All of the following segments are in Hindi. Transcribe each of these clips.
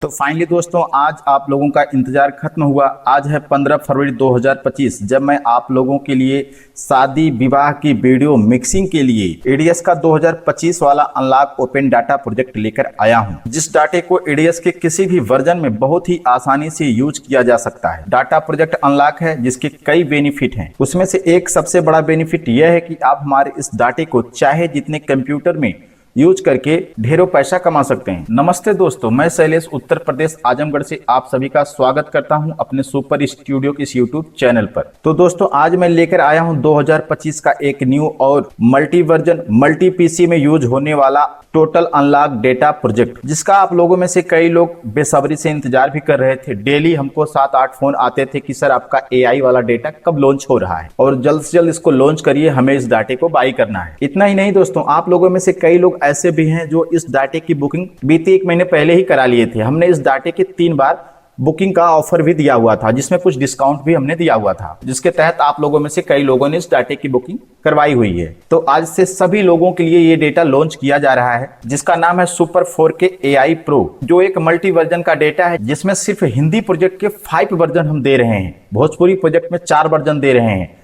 तो फाइनली दोस्तों आज आप लोगों का इंतजार खत्म हुआ। आज है 15 फरवरी 2025 जब मैं आप लोगों के लिए शादी विवाह की वीडियो मिक्सिंग के लिए एडीएस का 2025 वाला अनलॉक ओपन डाटा प्रोजेक्ट लेकर आया हूं, जिस डाटे को एडीएस के किसी भी वर्जन में बहुत ही आसानी से यूज किया जा सकता है। डाटा प्रोजेक्ट अनलॉक है जिसके कई बेनिफिट हैं। उसमें से एक सबसे बड़ा बेनिफिट यह है कि आप हमारे इस डाटे को चाहे जितने कंप्यूटर में यूज करके ढेरों पैसा कमा सकते हैं। नमस्ते दोस्तों, मैं शैलेश उत्तर प्रदेश आजमगढ़ से आप सभी का स्वागत करता हूं अपने सुपर स्टूडियो के इस यूट्यूब चैनल पर। तो दोस्तों आज मैं लेकर आया हूं 2025 का एक न्यू और मल्टी वर्जन मल्टी पीसी में यूज होने वाला टोटल अनलॉक डेटा प्रोजेक्ट, जिसका आप लोगों में से कई लोग बेसब्री से इंतजार भी कर रहे थे। डेली हमको 7-8 फोन आते थे कि सर आपका एआई वाला डेटा कब लॉन्च हो रहा है और जल्द से जल्द इसको लॉन्च करिए, हमें इस डाटे को बाई करना है। इतना ही नहीं दोस्तों, आप लोगों में से कई लोग ऐसे भी हैं जो इस डाटे की बुकिंग बीते 1 महीने पहले ही करा लिए थे। हमने इस डाटे के 3 बार बुकिंग का ऑफर भी दिया हुआ था, जिसमें कुछ डिस्काउंट भी हमने दिया हुआ था, जिसके तहत आप लोगों में से कई लोगों ने इस डाटे की बुकिंग करवाई हुई है। तो आज से सभी लोगों के लिए ये डेटा लॉन्च किया जा रहा है, जिसका नाम है सुपर 4K AI Pro, जो एक मल्टी वर्जन का डेटा है, जिसमें सिर्फ हिंदी प्रोजेक्ट के 5 वर्जन हम दे रहे हैं, भोजपुरी प्रोजेक्ट में 4 वर्जन दे रहे हैं,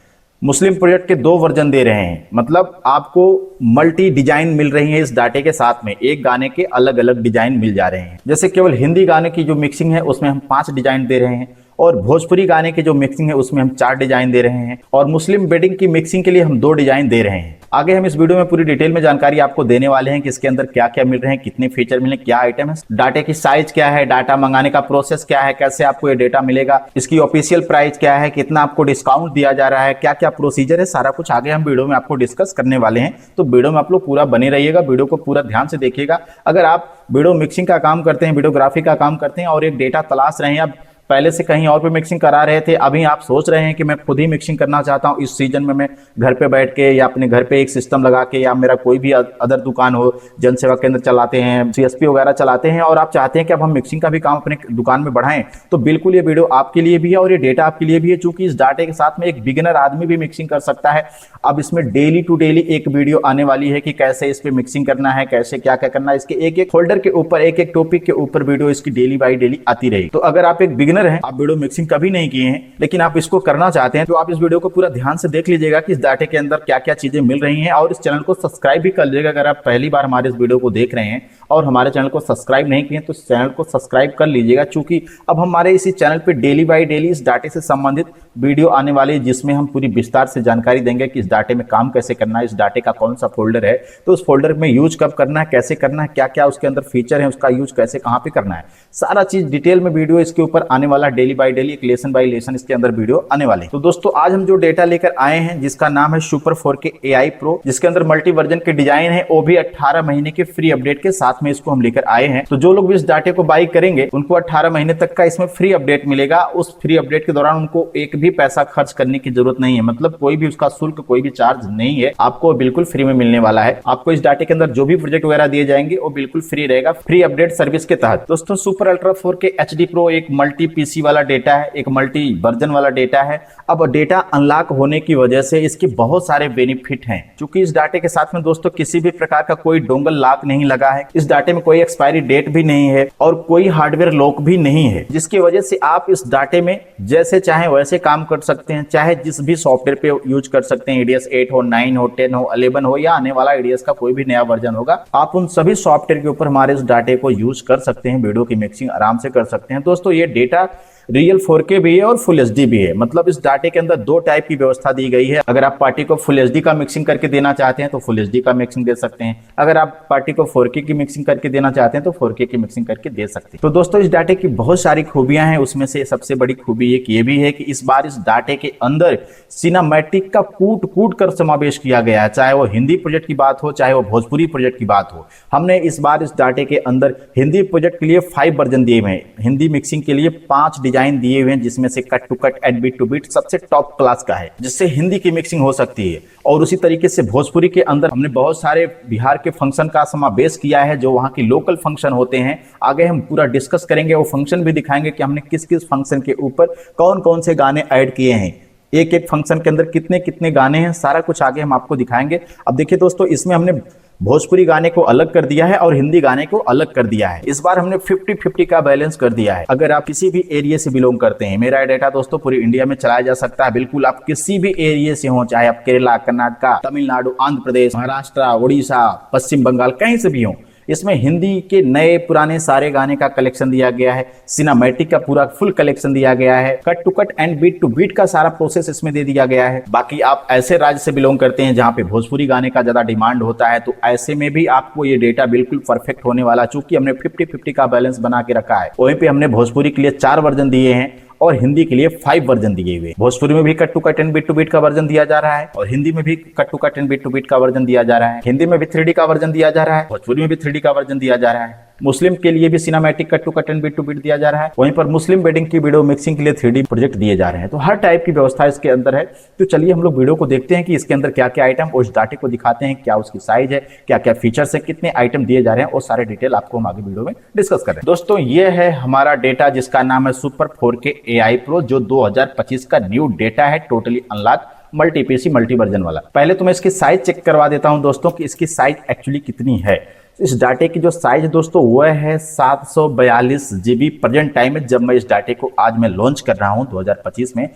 मुस्लिम प्रोजेक्ट के 2 वर्जन दे रहे हैं। मतलब आपको मल्टी डिजाइन मिल रही है इस डाटे के साथ में, एक गाने के अलग अलग डिजाइन मिल जा रहे हैं। जैसे केवल हिंदी गाने की जो मिक्सिंग है उसमें हम 5 डिजाइन दे रहे हैं, और भोजपुरी गाने के जो मिक्सिंग है उसमें हम 4 डिजाइन दे रहे हैं, और मुस्लिम वेडिंग की मिक्सिंग के लिए हम 2 डिजाइन दे रहे हैं। आगे हम इस वीडियो में पूरी डिटेल में जानकारी आपको देने वाले हैं कि इसके अंदर क्या क्या मिल रहे हैं, कितने फीचर मिले, क्या आइटम है, डाटे की साइज क्या है, डाटा मंगाने का प्रोसेस क्या है, कैसे आपको ये डेटा मिलेगा, इसकी ऑफिशियल प्राइस क्या है, कितना आपको डिस्काउंट दिया जा रहा है, क्या क्या प्रोसीजर है, सारा कुछ आगे हम वीडियो में आपको डिस्कस करने वाले हैं। तो वीडियो में आप लोग पूरा बने रहिएगा, वीडियो को पूरा ध्यान से देखिएगा। अगर आप वीडियो मिक्सिंग का काम करते हैं, वीडियोग्राफी का काम करते हैं और एक डेटा तलाश रहे हैं, अब पहले से कहीं और पे मिक्सिंग करा रहे थे, अभी आप सोच रहे हैं कि मैं खुद ही मिक्सिंग करना चाहता हूं, इस सीजन में मैं घर पे बैठ के या अपने घर पे एक सिस्टम लगा के, या मेरा कोई भी अदर दुकान हो, जन सेवा केंद्र चलाते हैं, सीएसपी वगैरह चलाते हैं, और आप चाहते हैं कि अब हम मिक्सिंग का भी काम अपने दुकान में बढ़ाएं, तो बिल्कुल ये वीडियो आपके लिए भी है और ये डेटा आपके लिए भी है। चूंकि इस डाटे के साथ में एक बिगिनर आदमी भी मिक्सिंग कर सकता है। अब इसमें डेली टू डेली एक वीडियो आने वाली है कि कैसे इस पे मिक्सिंग करना है, कैसे क्या क्या करना है, इसके एक एक फोल्डर के ऊपर, एक एक टॉपिक के ऊपर वीडियो इसकी डेली बाई डेली आती रहेगी। तो अगर आप एक बिगिनर हैं, आप वीडियो मिक्सिंग कभी नहीं किए हैं लेकिन आप इसको करना चाहते हैं, तो आप इस वीडियो को पूरा ध्यान से देख लीजिएगा कि इस डाटे के अंदर क्या क्या चीजें मिल रही हैं, और इस चैनल को सब्सक्राइब भी कर लीजिएगा। अगर आप पहली बार हमारे इस वीडियो को देख रहे हैं और हमारे चैनल को सब्सक्राइब नहीं किए तो इस चैनल को सब्सक्राइब कर लीजिएगा, क्योंकि अब हमारे इसी चैनल पे डेली बाई डेली इस डाटे से संबंधित वीडियो आने वाली है, जिसमें हम पूरी विस्तार से जानकारी देंगे कि इस डाटे में काम कैसे करना है, इस डाटे का कौन सा फोल्डर है, तो उस फोल्डर में यूज कब करना है, कैसे करना है, क्या क्या उसके अंदर फीचर है, उसका यूज कैसे कहां पे करना है, सारा चीज डिटेल में वीडियो इसके ऊपर आने वाला, डेली बाई डेली, एक लेसन बाई लेसन इसके अंदर वीडियो आने वाले। तो दोस्तों आज हम जो डेटा लेकर आए हैं, जिसका नाम है सुपर 4K AI Pro, जिसके अंदर मल्टी वर्जन के डिजाइन है, वो भी 18 महीने के फ्री अपडेट के साथ में इसको हम लेकर आए हैं। तो जो लोग भी इस डाटे को बाई करेंगे उनको 18 महीने तक का इसमें फ्री अपडेट मिलेगा। उस फ्री अपडेट के दौरान उनको एक भी पैसा खर्च करने की जरूरत नहीं है, मतलब कोई भी उसका शुल्क, कोई भी चार्ज नहीं है, आपको बिल्कुल फ्री में मिलने वाला है। आपको इस डाटे के अंदर जो भी प्रोजेक्ट वगैरह दिए जाएंगे वो बिल्कुल फ्री रहेगा, फ्री अपडेट सर्विस के तहत। दोस्तों super ultra 4K HD Pro एक मल्टी पीसी वाला डेटा है, एक मल्टी वर्जन वाला डेटा है। अब डेटा अनलॉक होने की वजह से इसके बहुत सारे बेनिफिट हैं, क्योंकि इस डाटे के साथ में दोस्तों किसी भी प्रकार का कोई डोंगल लॉक नहीं लगा है, इस डाटे में कोई एक्सपायरी डेट भी नहीं है और कोई हार्डवेयर लॉक भी नहीं है, जिसकी वजह से आप इस डाटे में जैसे चाहे वैसे काम कर सकते हैं, चाहे जिस भी सॉफ्टवेयर पे यूज कर सकते हैं, एडीएस 8 हो, 9 हो, 10 हो, 11 हो, या आने वाला एडीएस का कोई भी नया वर्जन होगा, आप उन सभी सॉफ्टवेयर के ऊपर हमारे इस डाटे को यूज कर सकते हैं, वीडियो की मिक्सिंग आराम से कर सकते हैं। दोस्तों ये डेटा रियल 4K भी है और फुल एचडी भी है, मतलब इस डाटे के अंदर 2 टाइप की व्यवस्था दी गई है। अगर आप पार्टी को फुल एचडी का मिक्सिंग करके देना चाहते हैं तो फुल एचडी का मिक्सिंग दे सकते हैं, अगर आप पार्टी को 4K की मिक्सिंग करके देना चाहते हैं तो 4K की मिक्सिंग करके दे सकते हैं। तो दोस्तों इस डाटे की बहुत सारी खूबियां हैं, उसमें से सबसे बड़ी खूबी एक ये भी है कि इस बार इस डाटे के अंदर सिनेमैटिक का कूट कूट कर समावेश किया गया है, चाहे वो हिंदी प्रोजेक्ट की बात हो, चाहे वो भोजपुरी प्रोजेक्ट की बात हो। हमने इस बार इस डाटे के अंदर हिंदी प्रोजेक्ट के लिए 5 वर्जन दिए हुए हैं, हिंदी मिक्सिंग के लिए 5 डिजाइन दिए हुए हैं, जिसमें से cut to cut and beat to beat सबसे टॉप क्लास का है, जिससे हिंदी की मिक्सिंग हो सकती है। और उसी तरीके से भोजपुरी के अंदर हमने बहुत सारे बिहार के फंक्शन का समावेश किया है, जो वहां की लोकल फंक्शन होते हैं। आगे हम पूरा डिस्कस करेंगे, वो फंक्शन भी दिखाएंगे कि हमने किस किस फंक्शन के ऊपर कौन कौन से गाने ऐड किए हैं, एक एक फंक्शन के अंदर कितने कितने गाने हैं, सारा कुछ आगे हम आपको दिखाएंगे। अब देखिए दोस्तों, इसमें हमने भोजपुरी गाने को अलग कर दिया है और हिंदी गाने को अलग कर दिया है। इस बार हमने 50-50 का बैलेंस कर दिया है। अगर आप किसी भी एरिया से बिलोंग करते हैं, मेरा डेटा दोस्तों पूरी इंडिया में चलाया जा सकता है। बिल्कुल आप किसी भी एरिया से हो, चाहे आप केरला, कर्नाटका, तमिलनाडु, आंध्र प्रदेश, महाराष्ट्र, उड़ीसा, पश्चिम बंगाल, कहीं से भी हो, इसमें हिंदी के नए पुराने सारे गाने का कलेक्शन दिया गया है, सिनेमैटिक का पूरा फुल कलेक्शन दिया गया है, cut to cut and beat to beat का सारा प्रोसेस इसमें दे दिया गया है। बाकी आप ऐसे राज्य से बिलोंग करते हैं जहां पे भोजपुरी गाने का ज्यादा डिमांड होता है, तो ऐसे में भी आपको ये डेटा बिल्कुल परफेक्ट होने वाला, चूंकि हमने 50-50 का बैलेंस बना के रखा है। वहीं पे हमने भोजपुरी के लिए 4 वर्जन दिए हैं और हिंदी के लिए 5 वर्जन दिए हुए। भोजपुरी में भी cut to cut and beat to beat का वर्जन दिया जा रहा है और हिंदी में भी cut to cut and beat to beat का वर्जन दिया जा रहा है। हिंदी में भी 3D का वर्जन दिया जा रहा है, भोजपुरी में भी 3D का वर्जन दिया जा रहा है। मुस्लिम के लिए भी cinematic cut to cut and beat to beat दिया जा रहा है। वहीं पर मुस्लिम वेडिंग की वीडियो मिक्सिंग के लिए 3D प्रोजेक्ट दिए जा रहे हैं। तो हर टाइप की व्यवस्था इसके अंदर है। तो चलिए हम लोग वीडियो को देखते हैं कि इसके अंदर क्या क्या आइटम, उस डाटे को दिखाते हैं, क्या उसकी साइज है, क्या क्या फीचर्स है, कितने आइटम दिए जा रहे हैं, और सारे डिटेल आपको हम आगे वीडियो में डिस्कस कर रहे हैं। दोस्तों ये है हमारा डेटा जिसका नाम है सुपर 4K AI Pro, जो 2025 का न्यू डेटा है, totally unlock multi PC multi version वाला। पहले तो मैं इसकी साइज चेक करवा देता हूं दोस्तों कि इसकी साइज एक्चुअली कितनी है। इस डाटे की जो साइज दोस्तों वो है 742 GB प्रेजेंट टाइम में। जब मैं इस डाटे को आज मैं लॉन्च कर रहा हूं 2025 में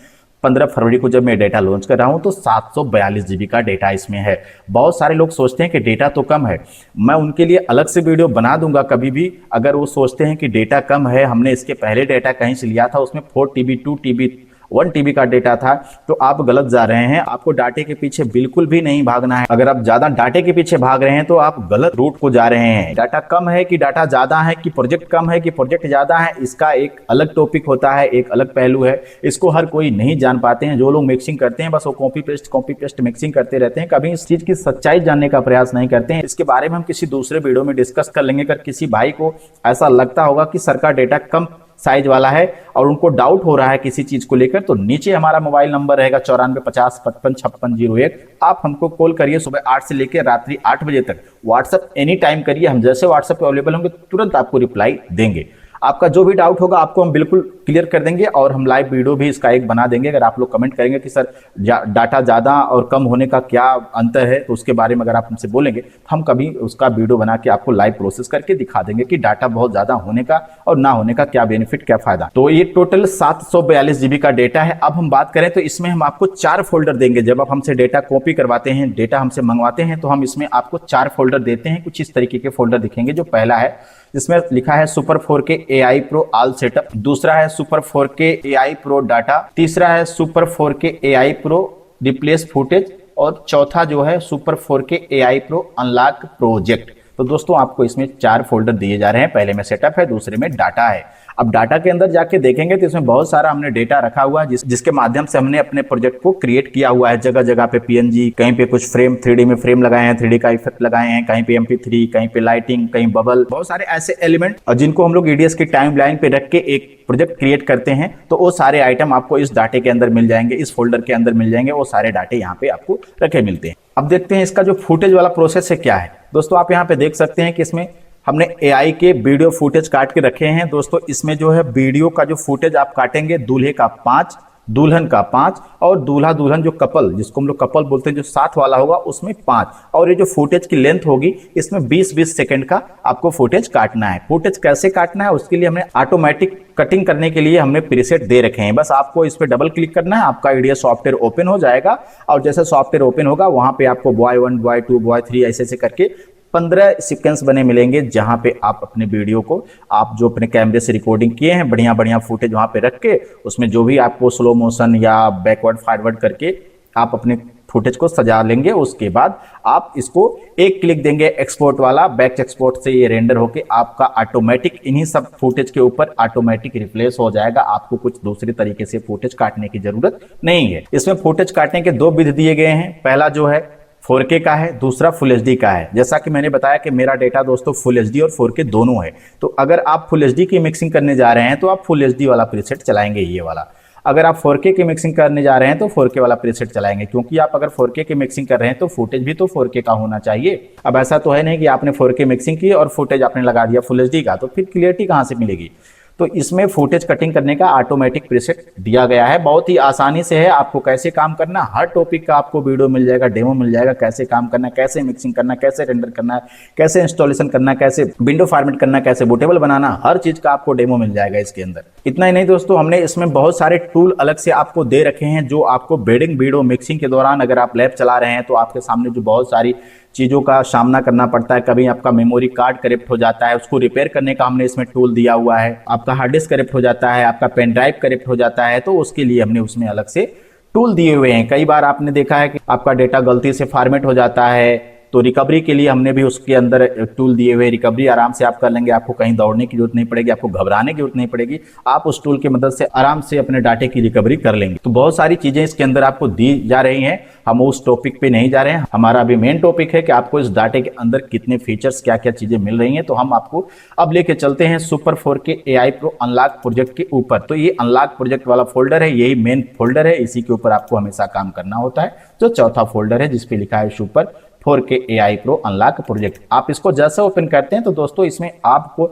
15 फरवरी को जब मैं डेटा लॉन्च कर रहा हूं तो 742 GB का डेटा इसमें है। बहुत सारे लोग सोचते हैं कि डेटा तो कम है, मैं उनके लिए अलग से वीडियो बना दूंगा कभी भी। अगर वो सोचते हैं कि डेटा कम है, हमने इसके पहले डेटा कहीं से लिया था, उसमें 4 TB 2 TB 1 TB का डेटा था, तो आप गलत जा रहे हैं। आपको डाटे के पीछे बिल्कुल भी नहीं भागना है। अगर आप ज्यादा डाटे के पीछे भाग रहे हैं तो आप गलत रूट को जा रहे हैं। डाटा कम है कि डाटा ज्यादा है, कि प्रोजेक्ट कम है कि प्रोजेक्ट ज्यादा है, इसका एक अलग टॉपिक होता है, एक अलग पहलू है। इसको हर कोई नहीं जान पाते हैं। जो लोग मिक्सिंग करते हैं बस वो कॉपी पेस्ट मिक्सिंग करते रहते हैं, कभी इस चीज की सच्चाई जानने का प्रयास नहीं करते हैं। इसके बारे में हम किसी दूसरे वीडियो में डिस्कस कर लेंगे। अगर किसी भाई को ऐसा लगता होगा कि सर का डेटा कम साइज वाला है और उनको डाउट हो रहा है किसी चीज को लेकर, तो नीचे हमारा मोबाइल नंबर रहेगा 94 50 55 56 01। आप हमको कॉल करिए सुबह 8 से लेकर रात्रि 8 बजे तक। व्हाट्सएप एनी टाइम करिए, हम जैसे व्हाट्सएप पे अवेलेबल होंगे तुरंत आपको रिप्लाई देंगे। आपका जो भी डाउट होगा आपको हम बिल्कुल क्लियर कर देंगे और हम लाइव वीडियो भी इसका एक बना देंगे। अगर आप लोग कमेंट करेंगे कि सर डाटा ज़्यादा और कम होने का क्या अंतर है, तो उसके बारे में अगर आप हमसे बोलेंगे तो हम कभी उसका वीडियो बना के आपको लाइव प्रोसेस करके दिखा देंगे कि डाटा बहुत ज़्यादा होने का और ना होने का क्या बेनिफिट, क्या फायदा। तो ये टोटल 742 GB का डेटा है। अब हम बात करें तो इसमें हम आपको 4 फोल्डर देंगे। जब आप हमसे डेटा कॉपी करवाते हैं, डेटा हमसे मंगवाते हैं, तो हम इसमें आपको 4 फोल्डर देते हैं। कुछ इस तरीके के फोल्डर दिखेंगे। जो पहला है जिसमें लिखा है super 4K AI Pro all setup, दूसरा है super 4K AI Pro data, तीसरा है super 4K AI Pro replace footage, और चौथा जो है super 4K AI Pro unlock project. तो दोस्तों आपको इसमें 4 फोल्डर दिए जा रहे हैं। पहले में सेटअप है, दूसरे में डाटा है। अब डाटा के अंदर जाके देखेंगे तो इसमें बहुत सारा हमने डेटा रखा हुआ है, जिसके माध्यम से हमने अपने प्रोजेक्ट को क्रिएट किया हुआ है। जगह जगह पे PNG, कहीं पे कुछ फ्रेम 3D में फ्रेम लगाए हैं, 3D का इफेक्ट लगाए हैं, कहीं पे MP3, कहीं पे लाइटिंग, कहीं बबल, बहुत सारे ऐसे एलिमेंट जिनको हम लोग EDS की टाइमलाइन पे रख के एक प्रोजेक्ट क्रिएट करते हैं। तो वो सारे आइटम आपको इस डाटे के अंदर मिल जाएंगे, इस फोल्डर के अंदर मिल जाएंगे। वो सारे डाटे यहाँ पे आपको रखे मिलते हैं। अब देखते हैं इसका जो फुटेज वाला प्रोसेस है क्या है। दोस्तों आप यहाँ पे देख सकते हैं कि इसमें हमने AI के वीडियो फुटेज काट के रखे हैं। दोस्तों इसमें जो है वीडियो का जो फुटेज आप काटेंगे, दूल्हे का 5, दुल्हन का 5 और दूल्हा दुल्हन जो कपल, जिसको हम लोग कपल बोलते हैं, जो साथ वाला होगा उसमें 5। और ये जो फुटेज की लेंथ होगी इसमें 20-20 सेकंड का आपको फुटेज काटना है। फुटेज कैसे काटना है उसके लिए हमने ऑटोमेटिक कटिंग करने के लिए हमने प्रीसेट दे रखे हैं। बस आपको इस पर डबल क्लिक करना है, आपका EDS सॉफ्टवेयर ओपन हो जाएगा और जैसे सॉफ्टवेयर ओपन होगा वहां पे आपको बॉय 1, बॉय 2, बॉय 3 ऐसे करके 15 सीक्वेंस बने मिलेंगे, जहां पे आप अपने वीडियो को, आप जो अपने कैमरे से रिकॉर्डिंग किए हैं, बढ़िया बढ़िया फुटेज वहां पे रख के उसमें जो भी आपको स्लो मोशन या बैकवर्ड फॉरवर्ड करके आप अपने फुटेज को सजा लेंगे। उसके बाद आप इसको एक क्लिक देंगे एक्सपोर्ट वाला, बैक एक्सपोर्ट से ये रेंडर होके आपका ऑटोमेटिक इन्हीं सब फुटेज के ऊपर ऑटोमेटिक रिप्लेस हो जाएगा। आपको कुछ दूसरे तरीके से फुटेज काटने की जरूरत नहीं है। इसमें फुटेज काटने के 2 विधि दिए गए हैं। पहला जो है 4K का है, दूसरा फुल HD का है। जैसा कि मैंने बताया कि मेरा डेटा दोस्तों फुल HD और 4K दोनों है। तो अगर आप फुल HD की मिक्सिंग करने जा रहे हैं तो आप फुल HD वाला प्रीसेट चलाएंगे, ये वाला। अगर आप 4K की मिक्सिंग करने जा रहे हैं तो 4K वाला प्रीसेट चलाएंगे, क्योंकि आप अगर 4K की मिक्सिंग कर रहे हैं तो फुटेज भी तो 4K का होना चाहिए। अब ऐसा तो है नहीं कि आपने 4K मिक्सिंग की और फुटेज आपने लगा दिया फुल HD का, तो फिर क्लियरिटी कहाँ से मिलेगी। तो इसमें फुटेज कटिंग करने का ऑटोमेटिक प्रीसेट दिया गया है। बहुत ही आसानी से है, आपको कैसे काम करना, हर टॉपिक का आपको वीडियो मिल जाएगा, डेमो मिल जाएगा, कैसे काम करना, कैसे मिक्सिंग करना, कैसे रेंडर करना, कैसे इंस्टॉलेशन करना, कैसे विंडो फॉर्मेट करना, कैसे बूटेबल बनाना, हर चीज का आपको डेमो मिल जाएगा इसके अंदर। इतना ही नहीं दोस्तों, हमने इसमें बहुत सारे टूल अलग से आपको दे रखे हैं जो आपको वेडिंग वीडियो मिक्सिंग के दौरान अगर आप लैब चला रहे हैं तो आपके सामने जो बहुत सारी चीज़ों का सामना करना पड़ता है, कभी आपका मेमोरी कार्ड करप्ट हो जाता है, उसको रिपेयर करने का हमने इसमें टूल दिया हुआ है, आपका हार्ड डिस्क करप्ट हो जाता है, आपका पेन ड्राइव करप्ट हो जाता है, तो उसके लिए हमने उसमें अलग से टूल दिए हुए हैं। कई बार आपने देखा है कि आपका डेटा गलती से फॉर्मेट हो जाता है, तो रिकवरी के लिए हमने भी उसके अंदर टूल दिए हुए, रिकवरी आराम से आप कर लेंगे, आपको कहीं दौड़ने की जरूरत नहीं पड़ेगी, आपको घबराने की जरूरत नहीं पड़ेगी, आप उस टूल की मदद से आराम से अपने डाटे की रिकवरी कर लेंगे। तो बहुत सारी चीजें इसके अंदर आपको दी जा रही हैं, हम उस टॉपिक पे नहीं जा रहे हैं। हमारा अभी मेन टॉपिक है कि आपको इस डाटे के अंदर कितने फीचर्स, क्या क्या चीजें मिल रही हैं। तो हम आपको अब लेके चलते हैं super 4K AI Pro unlock project के ऊपर। तो ये अनलॉक प्रोजेक्ट वाला फोल्डर है, यही मेन फोल्डर है, इसी के ऊपर आपको हमेशा काम करना होता है। जो चौथा फोल्डर है जिसपे लिखा है super 4K AI Pro unlock project, आप इसको जैसे ओपन करते हैं तो दोस्तों इसमें आपको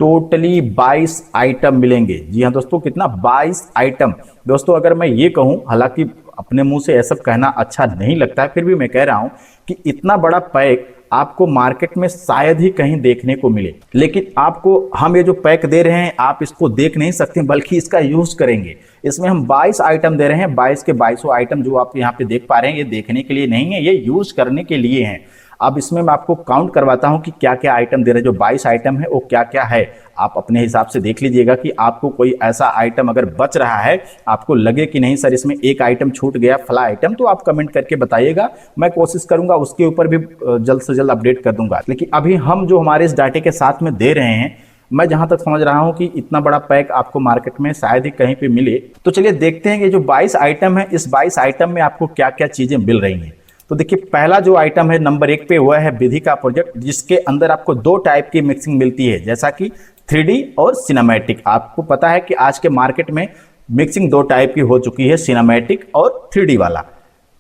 टोटली 22 आइटम मिलेंगे। जी हाँ दोस्तों, कितना 22 आइटम। दोस्तों अगर मैं ये कहूं, हालांकि अपने मुंह से ऐसा कहना अच्छा नहीं लगता है, फिर भी मैं कह रहा हूं कि इतना बड़ा पैक आपको मार्केट में शायद ही कहीं देखने को मिले। लेकिन आपको हम ये जो पैक दे रहे हैं आप इसको देख नहीं सकते बल्कि इसका यूज करेंगे। इसमें हम 22 आइटम दे रहे हैं, 22 के 22 आइटम जो आप यहाँ पे देख पा रहे हैं ये देखने के लिए नहीं है, ये यूज करने के लिए हैं। अब इसमें मैं आपको काउंट करवाता हूं कि क्या क्या आइटम दे रहे हैं। जो 22 आइटम है वो क्या क्या है, आप अपने हिसाब से देख लीजिएगा कि आपको कोई ऐसा आइटम अगर बच रहा है, आपको लगे कि नहीं सर इसमें एक आइटम छूट गया फला आइटम, तो आप कमेंट करके बताइएगा, मैं कोशिश करूंगा उसके ऊपर भी जल्द से जल्द अपडेट कर दूंगा। लेकिन अभी हम जो हमारे इस डाटे के साथ में दे रहे हैं, मैं जहां तक समझ रहा हूं कि इतना बड़ा पैक आपको मार्केट में शायद ही कहीं पे मिले। तो चलिए देखते हैं कि जो 22 आइटम है, इस 22 आइटम में आपको क्या क्या चीजें मिल रही हैं। तो देखिए पहला जो आइटम है नंबर 1 पे हुआ है विधि का प्रोजेक्ट, जिसके अंदर आपको 2 टाइप की मिक्सिंग मिलती है, जैसा कि 3D और सिनेमैटिक। आपको पता है कि आज के मार्केट में मिक्सिंग 2 टाइप की हो चुकी है, सिनेमैटिक और 3D वाला।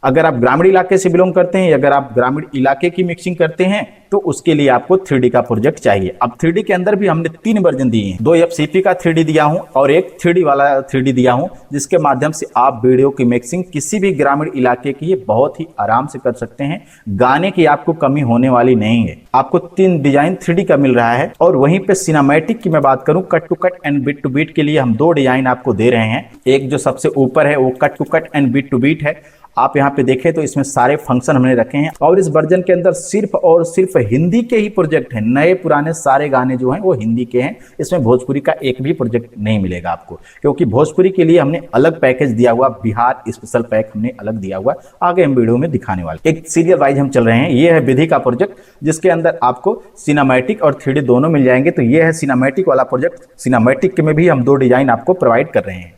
अगर आप ग्रामीण इलाके से बिलोंग करते हैं या अगर आप ग्रामीण इलाके की मिक्सिंग करते हैं तो उसके लिए आपको 3D का प्रोजेक्ट चाहिए। अब 3D के अंदर भी हमने 3 वर्जन दिए हैं, 2 FCP का 3D दिया हूं और एक 3D वाला 3D दिया हूं, जिसके माध्यम से आप वीडियो की मिक्सिंग किसी भी ग्रामीण इलाके की बहुत ही आराम से कर सकते हैं। गाने की आपको कमी होने वाली नहीं है। आपको 3 डिजाइन 3D का मिल रहा है। और वहीं पे सिनेमैटिक की मैं बात करूं, cut to cut and beat to beat के लिए हम 2 डिजाइन आपको दे रहे हैं। एक जो सबसे ऊपर है वो cut to cut and beat to beat है, आप यहाँ पे देखें तो इसमें सारे फंक्शन हमने रखे हैं। और इस वर्जन के अंदर सिर्फ और सिर्फ हिंदी के ही प्रोजेक्ट हैं, नए पुराने सारे गाने जो हैं वो हिंदी के हैं। इसमें भोजपुरी का एक भी प्रोजेक्ट नहीं मिलेगा आपको, क्योंकि भोजपुरी के लिए हमने अलग पैकेज दिया हुआ, बिहार स्पेशल पैक हमने अलग दिया हुआ, आगे हम वीडियो में दिखाने वाले। एक सीरियल वाइज हम चल रहे हैं। ये है विधि का प्रोजेक्ट, जिसके अंदर आपको सिनेमैटिक और 3D दोनों मिल जाएंगे। तो ये है सिनेमैटिक वाला प्रोजेक्ट। सिनेमैटिक में भी हम 2 डिजाइन आपको प्रोवाइड कर रहे हैं,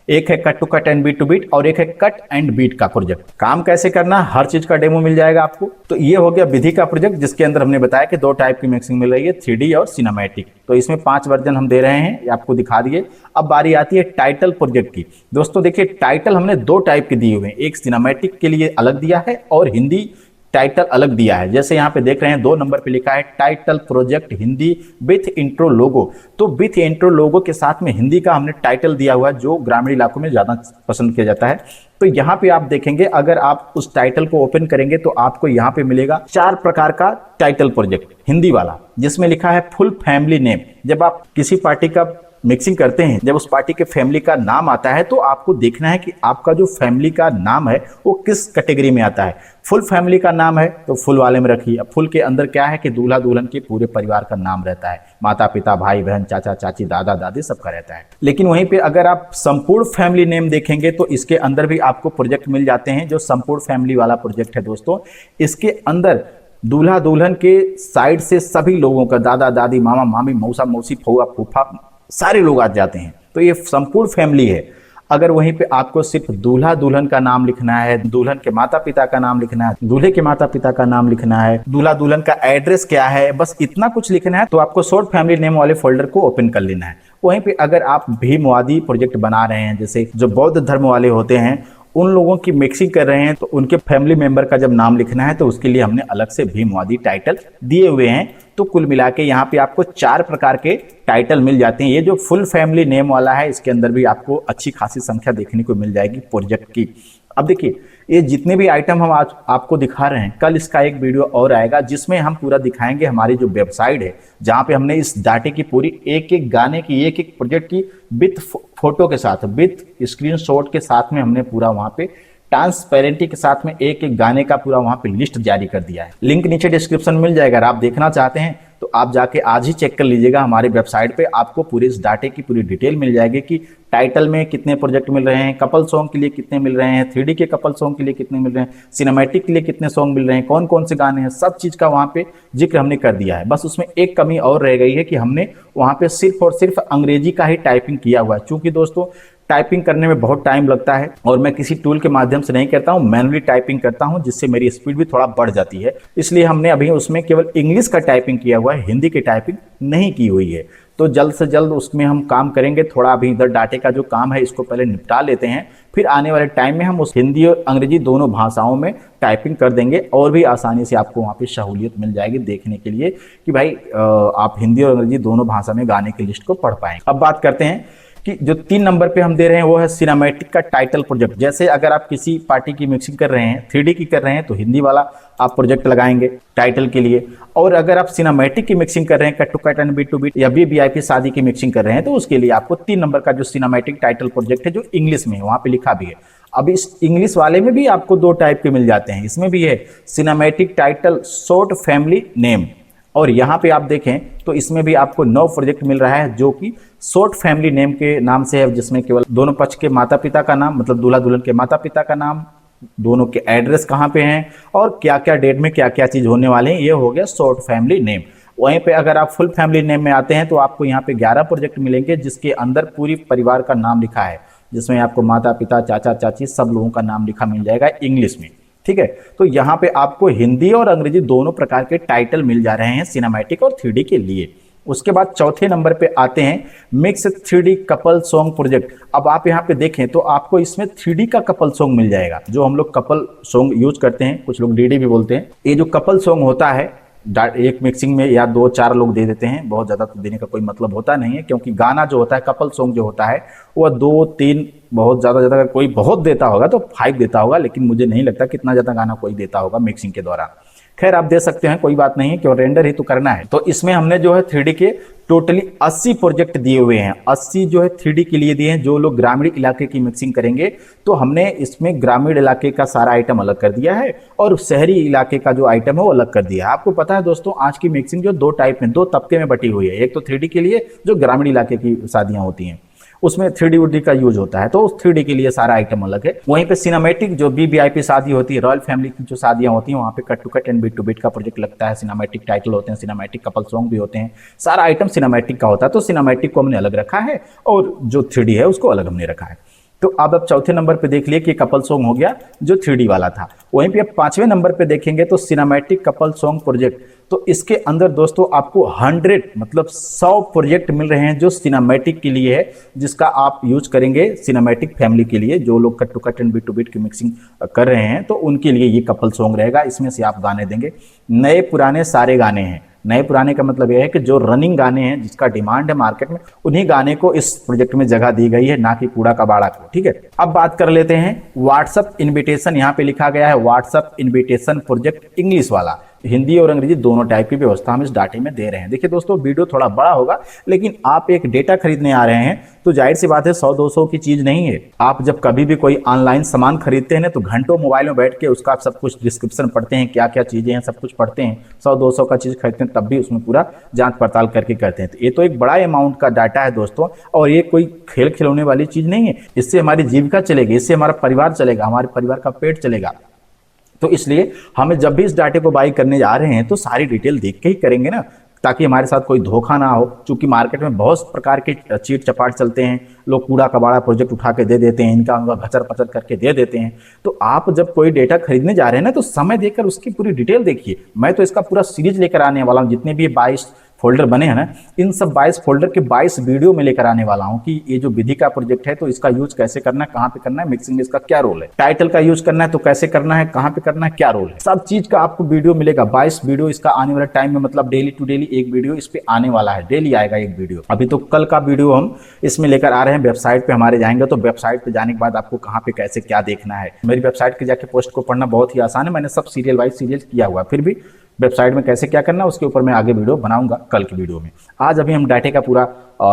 एक है cut to cut and beat to beat और एक है कट एंड बीट का प्रोजेक्ट। काम कैसे करना, हर चीज का डेमो मिल जाएगा आपको। तो ये हो गया विधि का प्रोजेक्ट, जिसके अंदर हमने बताया कि 2 टाइप की मिक्सिंग मिल रही है, 3D और सिनेमैटिक। तो इसमें 5 वर्जन हम दे रहे हैं, ये आपको दिखा दिए। अब बारी आती है टाइटल प्रोजेक्ट की। दोस्तों देखिए टाइटल हमने 2 टाइप के दिए हुए हैं, एक सिनेमैटिक के लिए अलग दिया है और हिंदी टाइटल अलग दिया है। जैसे यहाँ पे देख रहे हैं 2 नंबर पे लिखा है title project Hindi with intro logo. तो विथ इंट्रो लोगो के साथ में हिंदी का हमने टाइटल दिया हुआ है, जो ग्रामीण इलाकों में ज्यादा पसंद किया जाता है। तो यहाँ पे आप देखेंगे, अगर आप उस टाइटल को ओपन करेंगे तो आपको यहाँ पे मिलेगा 4 प्रकार का टाइटल प्रोजेक्ट हिंदी वाला, जिसमें लिखा है फुल फैमिली नेम। जब आप किसी पार्टी का मिक्सिंग करते हैं, जब उस पार्टी के फैमिली का नाम आता है तो आपको देखना है कि आपका जो फैमिली का नाम है वो किस कैटेगरी में आता है। फुल फैमिली का नाम है तो फुल वाले में रखिए। अब फुल के अंदर क्या है कि दूल्हा दुल्हन के पूरे परिवार का नाम रहता है, माता पिता भाई बहन चाचा चाची दादा दादी सबका रहता है। लेकिन वहीं पे अगर आप संपूर्ण फैमिली नेम देखेंगे तो इसके अंदर भी आपको प्रोजेक्ट मिल जाते हैं। जो संपूर्ण फैमिली वाला प्रोजेक्ट है दोस्तों, इसके अंदर दूल्हा दुल्हन के साइड से सभी लोगों का, दादा दादी मामा मामी मौसा मौसी फूआ फूफा, सारे लोग आ जाते हैं। तो ये संपूर्ण फैमिली है। अगर वहीं पे आपको सिर्फ दूल्हा दुल्हन का नाम लिखना है, दुल्हन के माता पिता का नाम लिखना है, दूल्हे के माता पिता का नाम लिखना है, दूल्हा दुल्हन का एड्रेस क्या है, बस इतना कुछ लिखना है, तो आपको शॉर्ट फैमिली नेम वाले फोल्डर को ओपन कर लेना है। वहीं पे अगर आप भीमवादी प्रोजेक्ट बना रहे हैं, जैसे जो बौद्ध धर्म वाले होते हैं उन लोगों की मिक्सिंग कर रहे हैं तो उनके फैमिली मेंबर का जब नाम लिखना है तो उसके लिए हमने अलग से भीमवादी टाइटल दिए हुए हैं। तो कुल मिला के यहाँ पे आपको 4 प्रकार के टाइटल मिल जाते हैं। ये जो फुल फैमिली नेम वाला है इसके अंदर भी आपको अच्छी खासी संख्या देखने को मिल जाएगी प्रोजेक्ट की। अब देखिए ये जितने भी आइटम हम आज आपको दिखा रहे हैं, कल इसका एक वीडियो और आएगा जिसमें हम पूरा दिखाएंगे हमारी जो वेबसाइट है जहां पे हमने इस डाटे की पूरी एक एक गाने की एक एक प्रोजेक्ट की विथ फोटो के साथ विथ स्क्रीनशॉट के साथ में हमने पूरा वहां पे ट्रांसपेरेंटी के साथ में एक एक गाने का पूरा वहां पे लिस्ट जारी कर दिया है। लिंक नीचे डिस्क्रिप्शन मिल जाएगा। अगर आप देखना चाहते हैं तो आप जाके आज ही चेक कर लीजिएगा हमारी वेबसाइट पे। आपको पूरे इस डाटे की पूरी डिटेल मिल जाएगी कि टाइटल में कितने प्रोजेक्ट मिल रहे हैं, कपल सॉन्ग के लिए कितने मिल रहे हैं, 3D के कपल सॉन्ग के लिए कितने मिल रहे हैं, सिनेमैटिक के लिए कितने सॉन्ग मिल रहे हैं, कौन कौन से गाने हैं, सब चीज का वहां पे जिक्र हमने कर दिया है। बस उसमें एक कमी और रह गई है कि हमने वहां पे सिर्फ और सिर्फ अंग्रेजी का ही टाइपिंग किया हुआ है। चूंकि दोस्तों टाइपिंग करने में बहुत टाइम लगता है और मैं किसी टूल के माध्यम से नहीं करता हूं, मैनुअली टाइपिंग करता हूं जिससे मेरी स्पीड भी थोड़ा बढ़ जाती है। इसलिए हमने अभी उसमें केवल इंग्लिश का टाइपिंग किया हुआ है, हिंदी की टाइपिंग नहीं की हुई है। तो जल्द से जल्द उसमें हम काम करेंगे। थोड़ा अभी इधर डाटे का जो काम है इसको पहले निपटा लेते हैं, फिर आने वाले टाइम में हम उस हिंदी और अंग्रेजी दोनों भाषाओं में टाइपिंग कर देंगे और भी आसानी से आपको वहाँ पे सहूलियत मिल जाएगी देखने के लिए कि भाई आप हिंदी और अंग्रेजी दोनों भाषा में गाने की लिस्ट को पढ़ पाएंगे। अब बात करते हैं कि जो 3 नंबर पे हम दे रहे हैं वो है सिनेमैटिक का टाइटल प्रोजेक्ट। जैसे अगर आप किसी पार्टी की मिक्सिंग कर रहे हैं, 3D की कर रहे हैं तो हिंदी वाला आप प्रोजेक्ट लगाएंगे टाइटल के लिए। और अगर आप सिनेमैटिक की मिक्सिंग कर रहे हैं, cut to cut and beat to beat या वीवीआईपी शादी की मिक्सिंग कर रहे हैं तो उसके लिए आपको 3 नंबर का जो सिनेमैटिक टाइटल प्रोजेक्ट है जो इंग्लिश में है वहां पे लिखा भी है। अब इस इंग्लिश वाले में भी आपको 2 टाइप के मिल जाते हैं। इसमें भी है cinematic title short family name, और यहाँ पे आप देखें तो इसमें भी आपको 9 प्रोजेक्ट मिल रहा है जो कि शॉर्ट फैमिली नेम के नाम से है, जिसमें केवल दोनों पक्ष के माता पिता का नाम, मतलब दूल्हा दुल्हन के माता पिता का नाम, दोनों के एड्रेस कहाँ पे हैं और क्या क्या डेट में क्या क्या चीज होने वाले हैं, ये हो गया शॉर्ट फैमिली नेम। वहीं पे अगर आप फुल फैमिली नेम में आते हैं तो आपको यहाँ पे 11 प्रोजेक्ट मिलेंगे जिसके अंदर पूरी परिवार का नाम लिखा है, जिसमें आपको माता पिता चाचा चाची सब लोगों का नाम लिखा मिल जाएगा इंग्लिश में। ठीक है, तो यहाँ पे आपको हिंदी और अंग्रेजी दोनों प्रकार के टाइटल मिल जा रहे हैं सिनेमैटिक और 3D के लिए। उसके बाद चौथे नंबर पे आते हैं mix 3D couple song project. अब आप यहाँ पे देखें तो आपको इसमें 3D का कपल सॉन्ग मिल जाएगा। जो हम लोग कपल सॉन्ग यूज करते हैं, कुछ लोग DD भी बोलते हैं, ये जो कपल सॉन्ग होता है एक मिक्सिंग में या 2-4 लोग दे देते हैं, बहुत ज़्यादा तो देने का कोई मतलब होता नहीं है, क्योंकि गाना जो होता है कपल सॉन्ग जो होता है वह 2-3 बहुत ज़्यादा कोई बहुत देता होगा तो 5 देता होगा, लेकिन मुझे नहीं लगता कितना ज़्यादा गाना कोई देता होगा मिक्सिंग के दौरान। खैर आप दे सकते हैं, कोई बात नहीं है, क्यों रेंडर ही तो करना है। तो इसमें हमने जो है 3D के टोटली 80 प्रोजेक्ट दिए हुए हैं। 80 जो है 3D के लिए दिए हैं। जो लोग ग्रामीण इलाके की मिक्सिंग करेंगे तो हमने इसमें ग्रामीण इलाके का सारा आइटम अलग कर दिया है और शहरी इलाके का जो आइटम है वो अलग कर दिया है। आपको पता है दोस्तों आज की मिक्सिंग जो 2 टाइप में 2 तबके में बटी हुई है। एक तो 3D के लिए जो ग्रामीण इलाके की शादियां होती हैं उसमें 3D वुडी का यूज होता है, तो उस 3D के लिए सारा आइटम अलग है। वहीं पे सिनेमैटिक जो वीवीआईपी शादी होती है, रॉयल फैमिली की जो शादियां होती हैं वहाँ पे cut to cut and beat to beat का प्रोजेक्ट लगता है, सिनेमैटिक टाइटल होते हैं, सिनेमैटिक कपल सॉन्ग भी होते हैं, सारा आइटम सिनेमैटिक का होता है। तो सिनेमैटिक को हमने अलग रखा है और जो 3D है उसको अलग हमने रखा है। तो अब आप चौथे नंबर पे देख लिए कि कपल सॉन्ग हो गया जो 3D वाला था। वहीं पे अब 5वें नंबर पे देखेंगे तो सिनेमैटिक कपल सॉन्ग प्रोजेक्ट। तो इसके अंदर दोस्तों आपको 100 मतलब 100 प्रोजेक्ट मिल रहे हैं जो सिनेमैटिक के लिए है, जिसका आप यूज करेंगे सिनेमैटिक फैमिली के लिए। जो लोग cut to cut and beat to beat की मिक्सिंग कर रहे हैं तो उनके लिए ये कपल सॉन्ग रहेगा। इसमें से आप गाने देंगे, नए पुराने सारे गाने हैं। नए पुराने का मतलब यह है कि जो रनिंग गाने हैं जिसका डिमांड है मार्केट में, उन्हीं गाने को इस प्रोजेक्ट में जगह दी गई है, ना कि कूड़ा कबाड़ा को। ठीक है, अब बात कर लेते हैं व्हाट्सएप इनविटेशन। यहाँ पे लिखा गया है व्हाट्सएप इनविटेशन प्रोजेक्ट इंग्लिश वाला। हिंदी और अंग्रेजी दोनों टाइप की व्यवस्था हम इस डाटे में दे रहे हैं। देखिए दोस्तों वीडियो थोड़ा बड़ा होगा, लेकिन आप एक डेटा खरीदने आ रहे हैं तो जाहिर सी बात है 100-200 की चीज नहीं है। आप जब कभी भी कोई ऑनलाइन सामान खरीदते हैं ना तो घंटों मोबाइल में बैठ के उसका सब कुछ डिस्क्रिप्शन पढ़ते हैं, क्या क्या चीजें हैं सब कुछ पढ़ते हैं। 100-200 का चीज खरीदते हैं तब भी उसमें पूरा जांच पड़ताल करके करते हैं। तो ये तो एक बड़ा अमाउंट का डाटा है दोस्तों, और ये कोई खेल खिलौने वाली चीज नहीं है। इससे हमारी जीविका चलेगी, इससे हमारा परिवार चलेगा, हमारे परिवार का पेट चलेगा। तो इसलिए हमें जब भी इस डाटे को बाई करने जा रहे हैं तो सारी डिटेल देख के ही करेंगे ना, ताकि हमारे साथ कोई धोखा ना हो। क्योंकि मार्केट में बहुत प्रकार के चीट चपाट चलते हैं, लोग कूड़ा कबाड़ा प्रोजेक्ट उठा के दे देते हैं, इनका उनका घचर पचर करके दे देते हैं। तो आप जब कोई डेटा खरीदने जा रहे हैं ना तो समय देकर उसकी पूरी डिटेल देखिए। मैं तो इसका पूरा सीरीज लेकर आने वाला हूँ, जितने भी 22 फोल्डर बने हैं ना, इन सब 22 फोल्डर के 22 वीडियो में लेकर आने वाला हूं कि ये जो विधि का प्रोजेक्ट है तो इसका यूज कैसे करना है, कहां पे करना है, मिक्सिंग में इसका क्या रोल है, टाइटल का यूज करना है तो कैसे करना है, कहां पे करना है, क्या रोल है, सब चीज का आपको वीडियो मिलेगा। 22 वीडियो इसका आने वाले टाइम में, मतलब डेली टू डेली एक वीडियो इस पे आने वाला है, डेली आएगा एक वीडियो। अभी तो कल का वीडियो हम इसमें लेकर आ रहे हैं, वेबसाइट पे हमारे जाएंगे तो वेबसाइट पे जाने के बाद आपको कहां पे कैसे क्या देखना है, मेरी वेबसाइट के जाके पोस्ट को पढ़ना बहुत ही आसान है, मैंने सब सीरियल वाइज सीरियल किया हुआ है, फिर भी वेबसाइट में कैसे क्या करना है उसके ऊपर मैं आगे वीडियो बनाऊंगा कल की वीडियो में। आज अभी हम डाटा का पूरा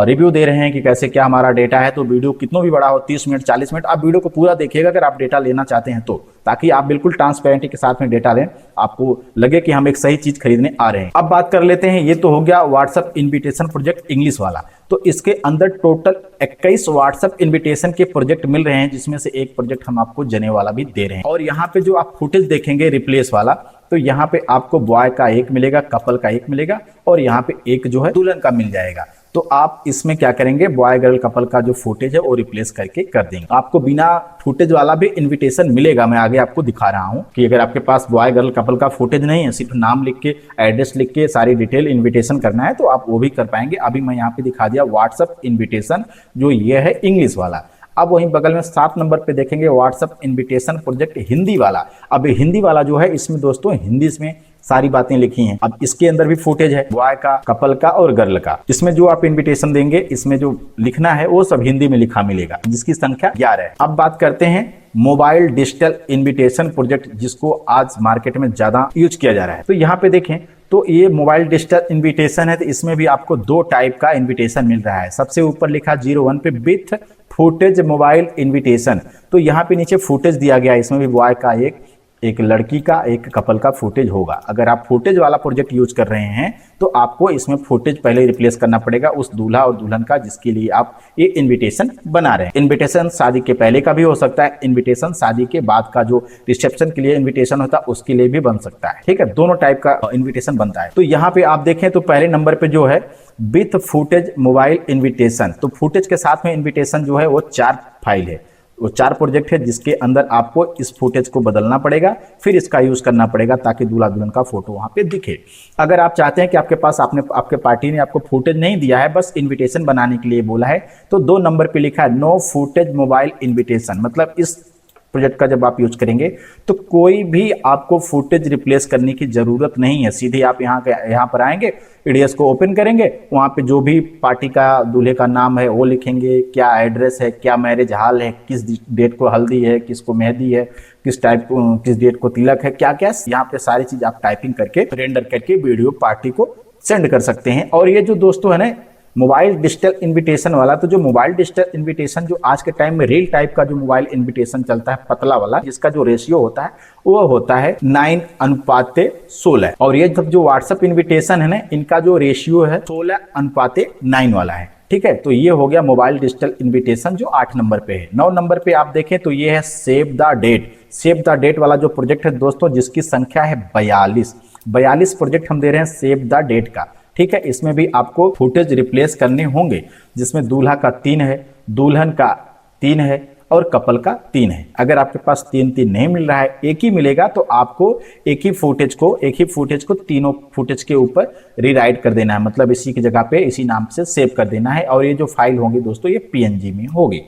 रिव्यू दे रहे हैं कि कैसे क्या हमारा डेटा है, तो वीडियो कितना भी बड़ा हो, 30 मिनट 40 मिनट, आप वीडियो को पूरा देखिएगा अगर आप डेटा लेना चाहते हैं तो, ताकि आप बिल्कुल ट्रांसपेरेंटी के साथ में डेटा लें, आपको लगे कि हम एक सही चीज खरीदने आ रहे हैं। अब बात कर लेते हैं, ये तो हो गया व्हाट्सएप इन्विटेशन प्रोजेक्ट इंग्लिश वाला। तो इसके अंदर टोटल 21 व्हाट्सएप इन्विटेशन के प्रोजेक्ट मिल रहे हैं, जिसमें से एक प्रोजेक्ट हम आपको जने वाला भी दे रहे हैं। और यहाँ पे जो आप फुटेज देखेंगे रिप्लेस वाला, तो यहाँ पे आपको बॉय का एक मिलेगा, कपल का एक मिलेगा, और यहाँ पे एक जो है दुल्हन का मिल जाएगा। तो आप इसमें क्या करेंगे, बॉय गर्ल कपल का जो फुटेज है वो रिप्लेस करके कर देंगे। आपको बिना फुटेज वाला भी इनविटेशन मिलेगा, मैं आगे आपको दिखा रहा हूं कि अगर आपके पास बॉय गर्ल कपल का फुटेज नहीं है, सिर्फ नाम लिख के एड्रेस लिख के सारी डिटेल इनविटेशन करना है, तो आप वो भी कर पाएंगे। अभी मैं यहाँ पे दिखा दिया व्हाट्सएप इन्विटेशन, जो ये है इंग्लिश वाला। अब वहीं बगल में 7 नंबर पे देखेंगे व्हाट्सएप इन्विटेशन प्रोजेक्ट हिंदी वाला। अब हिंदी वाला जो है, इसमें दोस्तों हिंदी इसमें सारी बातें लिखी हैं। अब इसके अंदर भी फुटेज है बॉय का, कपल का और गर्ल का। इसमें जो आप इन्विटेशन देंगे, इसमें जो लिखना है वो सब हिंदी में लिखा मिलेगा, जिसकी संख्या 11 है। अब बात करते हैं मोबाइल डिजिटल इन्विटेशन प्रोजेक्ट, जिसको आज मार्केट में ज्यादा यूज किया जा रहा है। तो यहाँ पे देखें तो ये मोबाइल डिजिटल इन्विटेशन है, तो इसमें भी आपको 2 टाइप का इन्विटेशन मिल रहा है। सबसे ऊपर लिखा 01 पे विथ फुटेज मोबाइल इन्विटेशन, तो यहाँ पे नीचे फुटेज दिया गया है। इसमें भी बॉय का एक लड़की का, एक कपल का फुटेज होगा। अगर आप फुटेज वाला प्रोजेक्ट यूज कर रहे हैं तो आपको इसमें फुटेज पहले रिप्लेस करना पड़ेगा उस दूल्हा और दुल्हन का, जिसके लिए आप ये इनविटेशन बना रहे हैं। इनविटेशन शादी के पहले का भी हो सकता है, इनविटेशन शादी के बाद का जो रिसेप्शन के लिए इनविटेशन होता है उसके लिए भी बन सकता है। ठीक है, दोनों टाइप का इनविटेशन बनता है। तो यहाँ पे आप देखें तो पहले नंबर पे जो है विथ फुटेज मोबाइल इन्विटेशन, तो फुटेज के साथ में इन्विटेशन जो है वो 4 फाइल है, वो 4 प्रोजेक्ट है, जिसके अंदर आपको इस फुटेज को बदलना पड़ेगा, फिर इसका यूज करना पड़ेगा ताकि दूल्हा दुल्हन का फोटो वहां पे दिखे। अगर आप चाहते हैं कि आपके पास आपके पार्टी ने आपको फुटेज नहीं दिया है, बस इनविटेशन बनाने के लिए बोला है, तो 2 नंबर पे लिखा है नो फुटेज मोबाइल इन्विटेशन। मतलब इस प्रोजेक्ट का जब आप यूज करेंगे तो कोई भी आपको फुटेज रिप्लेस करने की जरूरत नहीं है। सीधे आप यहाँ पर आएंगे, एडीएस को ओपन करेंगे, वहाँ पे जो भी पार्टी का दूल्हे का नाम है वो लिखेंगे, क्या एड्रेस है, क्या मैरिज हॉल है, किस डेट को हल्दी है, किसको मेहंदी है, किस डेट को तिलक है, क्या क्या, यहाँ पे सारी चीज आप टाइपिंग करके रेंडर करके वीडियो पार्टी को सेंड कर सकते हैं। और ये जो दोस्तों है ना मोबाइल डिजिटल इन्विटेशन वाला, तो जो मोबाइल डिजिटल इन्विटेशन जो आज के टाइम में रील टाइप का जो मोबाइल इन्विटेशन चलता है पतला वाला, जिसका जो रेशियो होता है वो होता है 9:16। और ये सब जो व्हाट्सएप इन्विटेशन है ना, इनका जो रेशियो है 16:9 वाला है। ठीक है, तो ये हो गया मोबाइल डिजिटल इन्विटेशन जो 8 नंबर पे है। 9 नंबर पे आप देखें तो ये है save the date. Save the date वाला जो प्रोजेक्ट है दोस्तों, जिसकी संख्या है 42 प्रोजेक्ट हम दे रहे हैं सेव द डेट का। ठीक है, इसमें भी आपको फुटेज रिप्लेस करने होंगे, जिसमें दूल्हा का 3 है, दुल्हन का 3 है और कपल का 3 है। अगर आपके पास 3 नहीं मिल रहा है, एक ही मिलेगा, तो आपको एक ही फुटेज को तीनों फुटेज के ऊपर रीराइट कर देना है, मतलब इसी की जगह पे इसी नाम से सेव कर देना है। और ये जो फाइल होंगी दोस्तों ये PNG में होगी।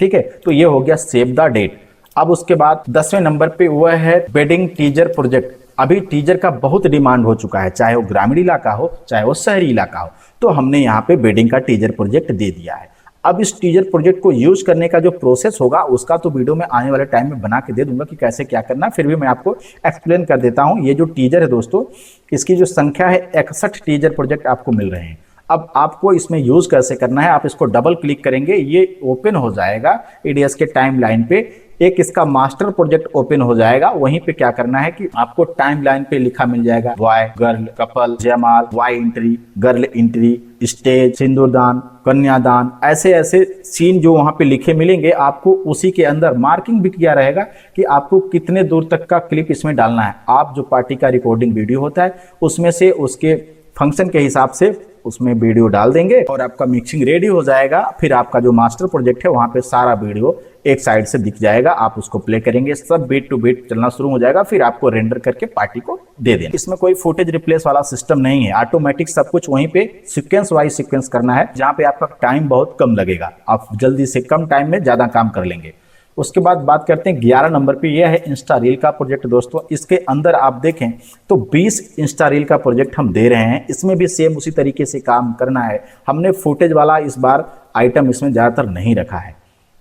ठीक है, तो ये हो गया सेव द डेट। अब उसके बाद 10वें नंबर पे वह है वेडिंग टीजर प्रोजेक्ट। अभी टीजर का बहुत डिमांड हो चुका है, चाहे वो ग्रामीण इलाका हो चाहे वो शहरी इलाका हो, तो हमने यहाँ पे वेडिंग का टीजर प्रोजेक्ट दे दिया है। अब इस टीजर प्रोजेक्ट को यूज करने का जो प्रोसेस होगा उसका तो वीडियो में आने वाले टाइम में बना के दे दूंगा कि कैसे क्या करना, फिर भी मैं आपको एक्सप्लेन कर देता हूँ। ये जो टीजर है दोस्तों, इसकी जो संख्या है 61 टीजर प्रोजेक्ट आपको मिल रहे हैं। अब आपको इसमें यूज कैसे करना है, आप इसको डबल क्लिक करेंगे, ये ओपन हो जाएगा एडीएस के टाइमलाइन पे। एक इसका मास्टर प्रोजेक्ट ओपन हो जाएगा, वहीं पे क्या करना है कि आपको टाइमलाइन पे लिखा मिल जाएगा बॉय गर्ल कपल जयमाल, boy entry, girl entry, stage, सिंदूरदान, कन्यादान, ऐसे ऐसे सीन जो वहां पे लिखे मिलेंगे आपको। उसी के अंदर मार्किंग भी किया रहेगा कि आपको कितने दूर तक का क्लिप इसमें डालना है। आप जो पार्टी का रिकॉर्डिंग वीडियो होता है उसमें से उसके फंक्शन के हिसाब से उसमें वीडियो डाल देंगे और आपका मिक्सिंग रेडी हो जाएगा। फिर आपका जो मास्टर प्रोजेक्ट है वहां पे सारा वीडियो एक साइड से दिख जाएगा, आप उसको प्ले करेंगे, सब बीट टू बीट चलना शुरू हो जाएगा, फिर आपको रेंडर करके पार्टी को दे देना। इसमें कोई फुटेज रिप्लेस वाला सिस्टम नहीं है, ऑटोमेटिक सब कुछ वहीं पे सीक्वेंस वाइज सीक्वेंस करना है, जहां पे आपका टाइम बहुत कम लगेगा, आप जल्दी से कम टाइम में ज्यादा काम कर लेंगे। उसके बाद बात करते हैं 11 नंबर पे, यह है इंस्टा रील का प्रोजेक्ट। दोस्तों इसके अंदर आप देखें तो 20 इंस्टा रील का प्रोजेक्ट हम दे रहे हैं। इसमें भी सेम उसी तरीके से काम करना है। हमने फुटेज वाला इस बार आइटम इसमें ज़्यादातर नहीं रखा है,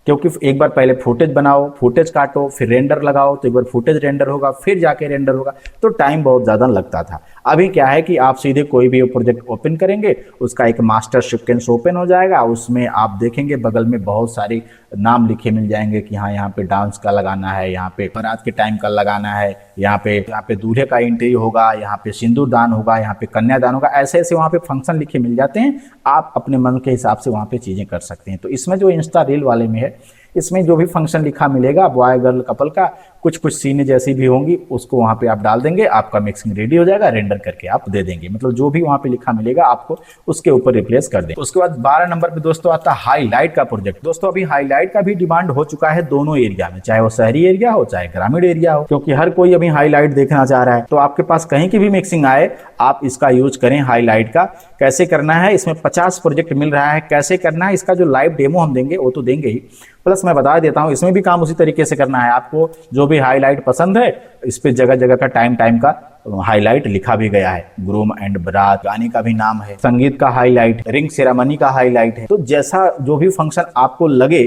क्योंकि एक बार पहले फुटेज बनाओ, फुटेज काटो, फिर रेंडर लगाओ, तो एक बार फुटेज रेंडर होगा, फिर जाके रेंडर होगा, तो टाइम बहुत ज़्यादा लगता था। अभी क्या है कि आप सीधे कोई भी प्रोजेक्ट ओपन करेंगे, उसका एक मास्टर सीक्वेंस ओपन हो जाएगा, उसमें आप देखेंगे बगल में बहुत सारे नाम लिखे मिल जाएंगे कि हाँ यहाँ पे डांस का लगाना है, यहाँ पे बारात के टाइम का लगाना है, यहाँ पे दूल्हे का एंट्री होगा, यहाँ पे सिंदूर दान होगा, यहाँ पे कन्यादान होगा, ऐसे ऐसे वहाँ पे फंक्शन लिखे मिल जाते हैं। आप अपने मन के हिसाब से वहाँ पे चीज़ें कर सकते हैं। तो इसमें जो इंस्टा रील वाले में है, इसमें जो भी फंक्शन लिखा मिलेगा बॉय गर्ल कपल का, कुछ कुछ सीन जैसी भी होंगी उसको वहाँ पे आप डाल देंगे, आपका मिक्सिंग रेडी हो जाएगा, रेंडर करके आप दे देंगे। मतलब जो भी वहाँ पे लिखा मिलेगा आपको उसके ऊपर रिप्लेस कर दें। उसके बाद 12 नंबर पे दोस्तों आता है हाईलाइट का प्रोजेक्ट। दोस्तों अभी हाईलाइट का भी डिमांड हो चुका है दोनों एरिया में, चाहे वो शहरी एरिया हो चाहे ग्रामीण एरिया हो, क्योंकि हर कोई अभी हाईलाइट देखना चाह रहा है। तो आपके पास कहीं की भी मिक्सिंग आए, आप इसका यूज करें हाईलाइट का। कैसे करना है, इसमें 50 प्रोजेक्ट मिल रहा है, कैसे करना है इसका जो लाइव डेमो हम देंगे वो तो देंगे ही, प्लस मैं बता देता हूं इसमें भी काम उसी तरीके से करना है। आपको जो भी हाईलाइट पसंद है, इस पे जगह जगह का टाइम का हाईलाइट लिखा भी गया है, ग्रूम एंड बरात, गाने का भी नाम है, संगीत का हाईलाइट, रिंग सेरेमनी का हाईलाइट है। तो जैसा जो भी फंक्शन आपको लगे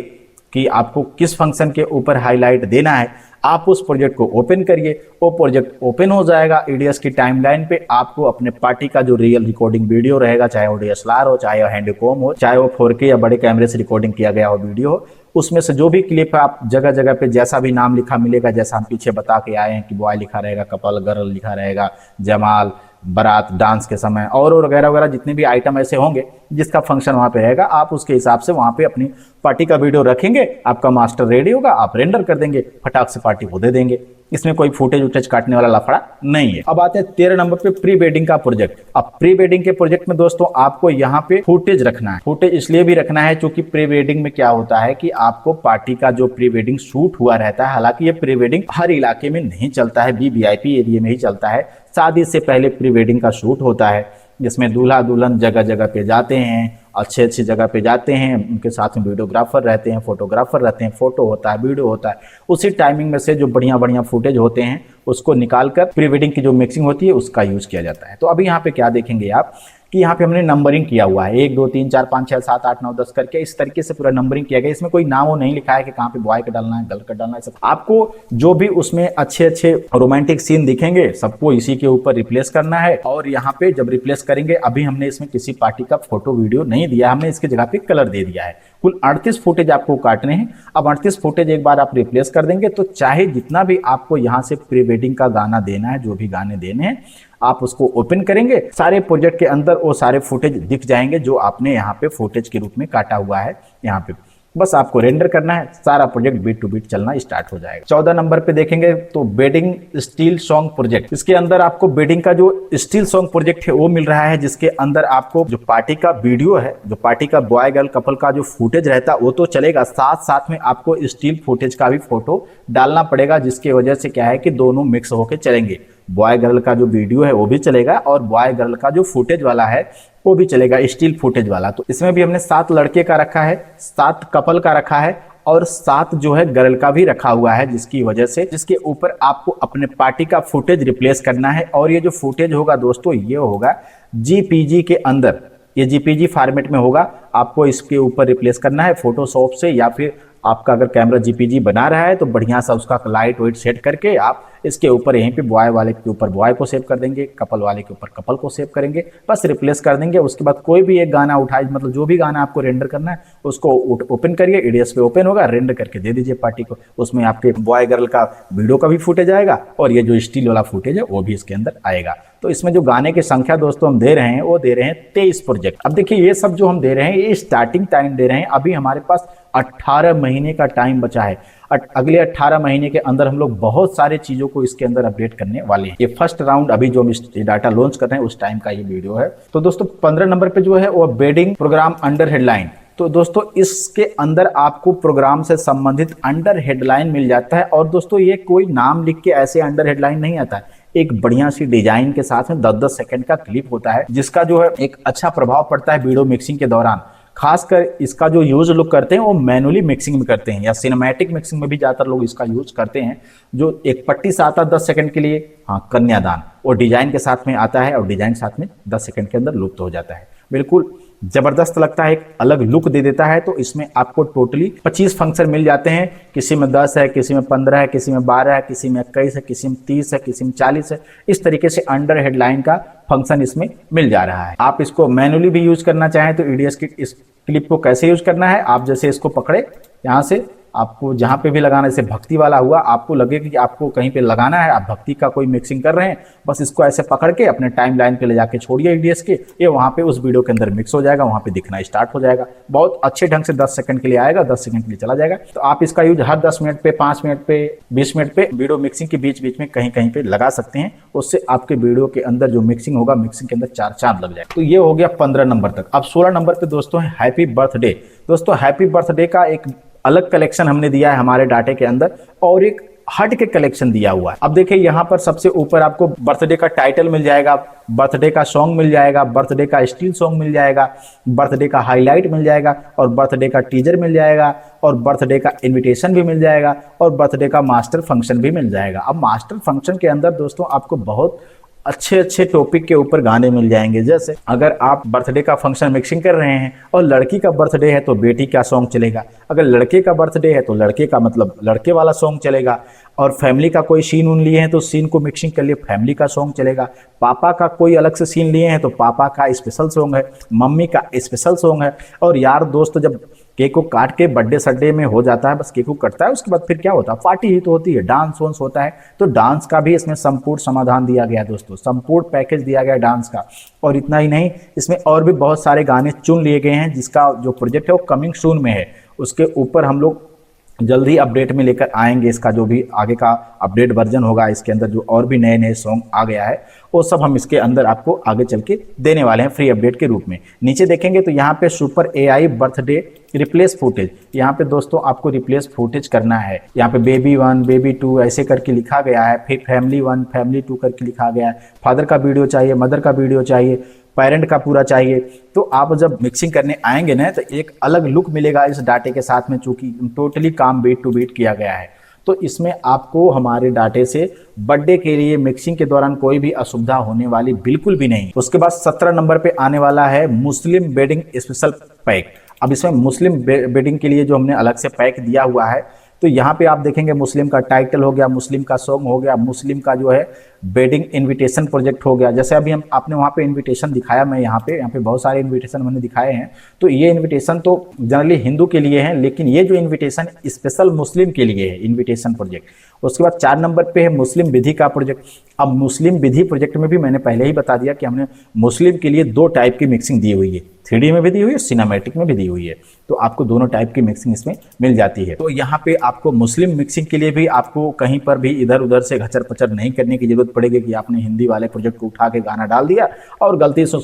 कि आपको किस फंक्शन के ऊपर हाईलाइट देना है, आप उस प्रोजेक्ट को ओपन करिए, वो प्रोजेक्ट ओपन हो जाएगा ईडीएस की टाइमलाइन पे। आपको अपने पार्टी का जो रियल रिकॉर्डिंग वीडियो रहेगा, चाहे वो डीएसएलआर हो, चाहे वो हैंडकॉम हो, चाहे वो 4K या बड़े कैमरे से रिकॉर्डिंग किया गया हो वीडियो हो, उसमें से जो भी क्लिप है आप जगह जगह पे जैसा भी नाम लिखा मिलेगा, जैसा हम पीछे बता के आए हैं कि बॉय लिखा रहेगा, कपल गर्ल लिखा रहेगा, जमाल, बारात, डांस के समय और वगैरह वगैरह जितने भी आइटम ऐसे होंगे जिसका फंक्शन वहां पे रहेगा, आप उसके हिसाब से वहां पे अपनी पार्टी का वीडियो रखेंगे, आपका मास्टर रेडी होगा, आप रेंडर कर देंगे, फटाक से पार्टी को दे देंगे। इसमें कोई फुटेज उटेज काटने वाला लफड़ा नहीं है। अब आते हैं 13 नंबर पे, प्री वेडिंग का प्रोजेक्ट। अब प्री वेडिंग के प्रोजेक्ट में दोस्तों आपको यहाँ पे फुटेज रखना है। फुटेज इसलिए भी रखना है क्योंकि प्री वेडिंग में क्या होता है कि आपको पार्टी का जो प्री वेडिंग शूट हुआ रहता है, हालांकि ये प्री वेडिंग हर इलाके में नहीं चलता है, वीवीआईपी एरिया में ही चलता है। शादी से पहले प्री वेडिंग का शूट होता है, जिसमें दूल्हा दुल्हन जगह जगह पे जाते हैं, अच्छे अच्छी जगह पे जाते हैं, उनके साथ में वीडियोग्राफर रहते हैं, फोटोग्राफर रहते हैं, फोटो होता है, वीडियो होता है। उसी टाइमिंग में से जो बढ़िया बढ़िया फुटेज होते हैं उसको निकालकर प्री वेडिंग की जो मिक्सिंग होती है उसका यूज किया जाता है। तो अभी यहाँ पे क्या देखेंगे आप कि यहाँ पे हमने नंबरिंग किया हुआ है, 1 2 3 4 5 6 7 8 9 10 करके इस तरीके से पूरा नंबरिंग किया गया। इसमें कोई नाम वो नहीं लिखा है कि कहाँ पे बॉय का डालना है, गर्ल का डालना है। सब आपको जो भी उसमें अच्छे अच्छे रोमांटिक सीन दिखेंगे सबको इसी के ऊपर रिप्लेस करना है। और यहाँ पे जब रिप्लेस करेंगे, अभी हमने इसमें किसी पार्टी का फोटो वीडियो नहीं दिया, हमने इसकी जगह पे कलर दे दिया है। कुल 38 फुटेज आपको काटने हैं। अब 38 फुटेज एक बार आप रिप्लेस कर देंगे तो चाहे जितना भी आपको यहाँ से प्री वेडिंग का गाना देना है, जो भी गाने देने हैं, आप उसको ओपन करेंगे, सारे प्रोजेक्ट के अंदर वो सारे फुटेज दिख जाएंगे जो आपने यहाँ पे फुटेज के रूप में काटा हुआ है। यहाँ पे बस आपको रेंडर करना है, सारा प्रोजेक्ट बीट टू बीट चलना स्टार्ट हो जाएगा। 14 नंबर पे देखेंगे तो वेडिंग स्टील सॉन्ग प्रोजेक्ट। इसके अंदर आपको वेडिंग का जो स्टील सॉन्ग प्रोजेक्ट है वो मिल रहा है, जिसके अंदर आपको जो पार्टी का वीडियो है, जो पार्टी का बॉय गर्ल कपल का जो फुटेज रहता है वो तो चलेगा, साथ साथ में आपको स्टील फुटेज का भी फोटो डालना पड़ेगा, जिसकी वजह से क्या है कि दोनों मिक्स होकर चलेंगे। बॉय गर्ल का जो वीडियो है वो भी चलेगा और बॉय गर्ल का जो फुटेज वाला है वो भी चलेगा, स्टील फुटेज वाला। तो इसमें भी हमने 7 लड़के का रखा है, 7 कपल का रखा है और 7 जो है गर्ल का भी रखा हुआ है, जिसकी वजह से जिसके ऊपर आपको अपने पार्टी का फुटेज रिप्लेस करना है। और ये जो फुटेज होगा दोस्तों ये होगा जीपीजी के अंदर, ये जीपीजी फॉर्मेट में होगा। आपको इसके ऊपर रिप्लेस करना है फोटोशॉप से, या फिर आपका अगर कैमरा जीपीजी बना रहा है तो बढ़िया सा उसका लाइट वाइट सेट करके आप इसके ऊपर यहीं पे बॉय वाले के ऊपर बॉय को सेव कर देंगे, कपल वाले के ऊपर कपल को सेव करेंगे, बस रिप्लेस कर देंगे। उसके बाद कोई भी एक गाना उठाए, मतलब जो भी गाना आपको रेंडर करना है उसको ओपन करिए, ईडीएस पे ओपन होगा, रेंडर करके दे दीजिए पार्टी को। उसमें आपके बॉय गर्ल का वीडियो का भी फुटेज आएगा और ये जो स्टील वाला फुटेज है वो भी इसके अंदर आएगा। तो इसमें जो गाने की संख्या दोस्तों हम दे रहे हैं वो दे रहे हैं 23 प्रोजेक्ट। अब देखिए ये सब जो हम दे रहे हैं ये स्टार्टिंग टाइम दे रहे हैं, अभी हमारे पास 18 महीने का टाइम बचा है। अगले 18 महीने के अंदर हम लोग बहुत सारे चीजों को इसके अंदर अपडेट करने वाले हैं। ये फर्स्ट राउंड अभी जो हम डाटा लॉन्च कर रहे हैं उस टाइम का ये वीडियो है। तो दोस्तों 15 नंबर पे जो है वो बेडिंग प्रोग्राम अंडर हेडलाइन। तो दोस्तों इसके अंदर आपको प्रोग्राम से संबंधित अंडर हेडलाइन मिल जाता है। और दोस्तों ये कोई नाम लिख के ऐसे अंडर हेडलाइन नहीं आता है, एक बढ़िया सी डिजाइन के साथ में 10-10 सेकंड का क्लिप होता है, जिसका जो है एक अच्छा प्रभाव पड़ता है वीडियो मिक्सिंग के दौरान। खासकर इसका जो यूज लोग करते हैं वो मैनुअली मिक्सिंग में करते हैं या सिनेमैटिक मिक्सिंग में भी ज्यादातर लोग इसका यूज करते हैं। जो एक पट्टी से आता है 10 सेकंड के लिए, हाँ कन्यादान, और डिजाइन के साथ में आता है और डिजाइन साथ में 10 सेकंड के अंदर लुप्त हो जाता है। बिल्कुल जबरदस्त लगता है, एक अलग लुक दे देता है। तो इसमें आपको टोटली 25 फंक्शन मिल जाते हैं। किसी में 10 है, किसी में 15 है, किसी में 12 है, किसी में 21 है, किसी में 30 है, किसी में 40 है। इस तरीके से अंडर हेडलाइन का फंक्शन इसमें मिल जा रहा है। आप इसको मैनुअली भी यूज करना चाहें तो ईडीएस की इस क्लिप को कैसे यूज करना है, आप जैसे इसको पकड़े यहाँ से आपको जहां पे भी लगाना, जैसे भक्ति वाला हुआ, आपको लगे कि आपको कहीं पे लगाना है, आप भक्ति का कोई मिक्सिंग कर रहे हैं, बस इसको ऐसे पकड़ के अपने टाइम लाइन पे ले जाके छोड़िए ईडीएस के, ये वहां पे उस वीडियो के अंदर मिक्स हो जाएगा, वहां पे दिखना स्टार्ट हो जाएगा। बहुत अच्छे ढंग से 10 सेकंड के लिए आएगा, 10 सेकंड के लिए चला जाएगा। तो आप इसका यूज हर 10 मिनट पे, 5 मिनट पे, 20 मिनट पे वीडियो मिक्सिंग के बीच बीच में कहीं कहीं पे लगा सकते हैं। उससे आपके वीडियो के अंदर जो मिक्सिंग होगा, मिक्सिंग के अंदर 4 चांद लग जाएगा। तो ये हो गया 15 नंबर तक। अब 16 नंबर पे दोस्तों है हैप्पी बर्थडे। दोस्तों हैप्पी बर्थडे का एक अलग कलेक्शन हमने दिया है हमारे डाटे के अंदर और एक हट के कलेक्शन दिया हुआ है। अब देखिए यहाँ पर सबसे ऊपर आपको बर्थडे का टाइटल मिल जाएगा, बर्थडे का सॉन्ग मिल जाएगा, बर्थडे का स्टील सॉन्ग मिल जाएगा, बर्थडे का हाईलाइट मिल जाएगा और बर्थडे का टीजर मिल जाएगा और बर्थडे का इनविटेशन भी मिल जाएगा और बर्थडे का मास्टर फंक्शन भी मिल जाएगा। अब मास्टर फंक्शन के अंदर दोस्तों आपको बहुत अच्छे अच्छे टॉपिक के ऊपर गाने मिल जाएंगे। जैसे अगर आप बर्थडे का फंक्शन मिक्सिंग कर रहे हैं और लड़की का बर्थडे है तो बेटी का सॉन्ग चलेगा, अगर लड़के का बर्थडे है तो लड़के का मतलब लड़के वाला सॉन्ग चलेगा, और फैमिली का कोई सीन उन लिए हैं तो सीन को मिक्सिंग कर लिए फैमिली का सॉन्ग चलेगा, पापा का कोई अलग से सीन लिए हैं तो पापा का स्पेशल सॉन्ग है, मम्मी का स्पेशल सॉन्ग है। और यार दोस्त जब केक को काट के बर्थडे सड्डे में हो जाता है, बस केक को कटता है, उसके बाद फिर क्या होता है, पार्टी ही तो होती है, डांस वांस होता है। तो डांस का भी इसमें संपूर्ण समाधान दिया गया दोस्तों, संपूर्ण पैकेज दिया गया डांस का। और इतना ही नहीं, इसमें और भी बहुत सारे गाने चुन लिए गए हैं, जिसका जो प्रोजेक्ट है वो कमिंग सून में है। उसके ऊपर हम लोग जल्द ही अपडेट में लेकर आएंगे। इसका जो भी आगे का अपडेट वर्जन होगा, इसके अंदर जो और भी नए नए सॉन्ग आ गया है वो सब हम इसके अंदर आपको आगे चल के देने वाले हैं फ्री अपडेट के रूप में। नीचे देखेंगे तो यहाँ पे super AI birthday replace footage, यहाँ पे दोस्तों आपको रिप्लेस फुटेज करना है। यहाँ पे बेबी 1 बेबी 2 ऐसे करके लिखा गया है, फिर फैमिली 1 फैमिली 2 करके लिखा गया है। फादर का वीडियो चाहिए, मदर का वीडियो चाहिए, पेरेंट का पूरा चाहिए। तो आप जब मिक्सिंग करने आएंगे ना तो एक अलग लुक मिलेगा इस डाटे के साथ में, चूंकि टोटली काम बीट टू बीट किया गया है। तो इसमें आपको हमारे डाटे से बर्थडे के लिए मिक्सिंग के दौरान कोई भी असुविधा होने वाली बिल्कुल भी नहीं। उसके बाद 17 नंबर पे आने वाला है मुस्लिम वेडिंग स्पेशल पैक। अब इसमें मुस्लिम वेडिंग के लिए जो हमने अलग से पैक दिया हुआ है, तो यहाँ पे आप देखेंगे मुस्लिम का टाइटल हो गया, मुस्लिम का सॉन्ग हो गया, मुस्लिम का जो है वेडिंग इनविटेशन प्रोजेक्ट हो गया। जैसे अभी हम आपने वहाँ पे इनविटेशन दिखाया, मैं यहाँ पे बहुत सारे इनविटेशन मैंने दिखाए हैं। तो ये इनविटेशन तो जनरली हिंदू के लिए है, लेकिन ये जो इनविटेशन स्पेशल मुस्लिम के लिए है इनविटेशन प्रोजेक्ट। उसके बाद 4 नंबर पे है मुस्लिम विधि का प्रोजेक्ट। अब मुस्लिम विधि प्रोजेक्ट में भी मैंने पहले ही बता दिया कि हमने मुस्लिम के लिए 2 टाइप की मिक्सिंग दी हुई है, 3D में भी दी हुई है, सिनेमैटिक में भी दी हुई है। तो आपको दोनों टाइप की मिक्सिंग इसमें मिल जाती है। तो यहाँ पे आपको मुस्लिम मिक्सिंग के लिए भी आपको कहीं पर भी इधर उधर से घचर पचर नहीं करने की जरूरत पड़ेगी कि आपने हिंदी वाले प्रोजेक्ट को उठा के गाना डाल दिया और गलती से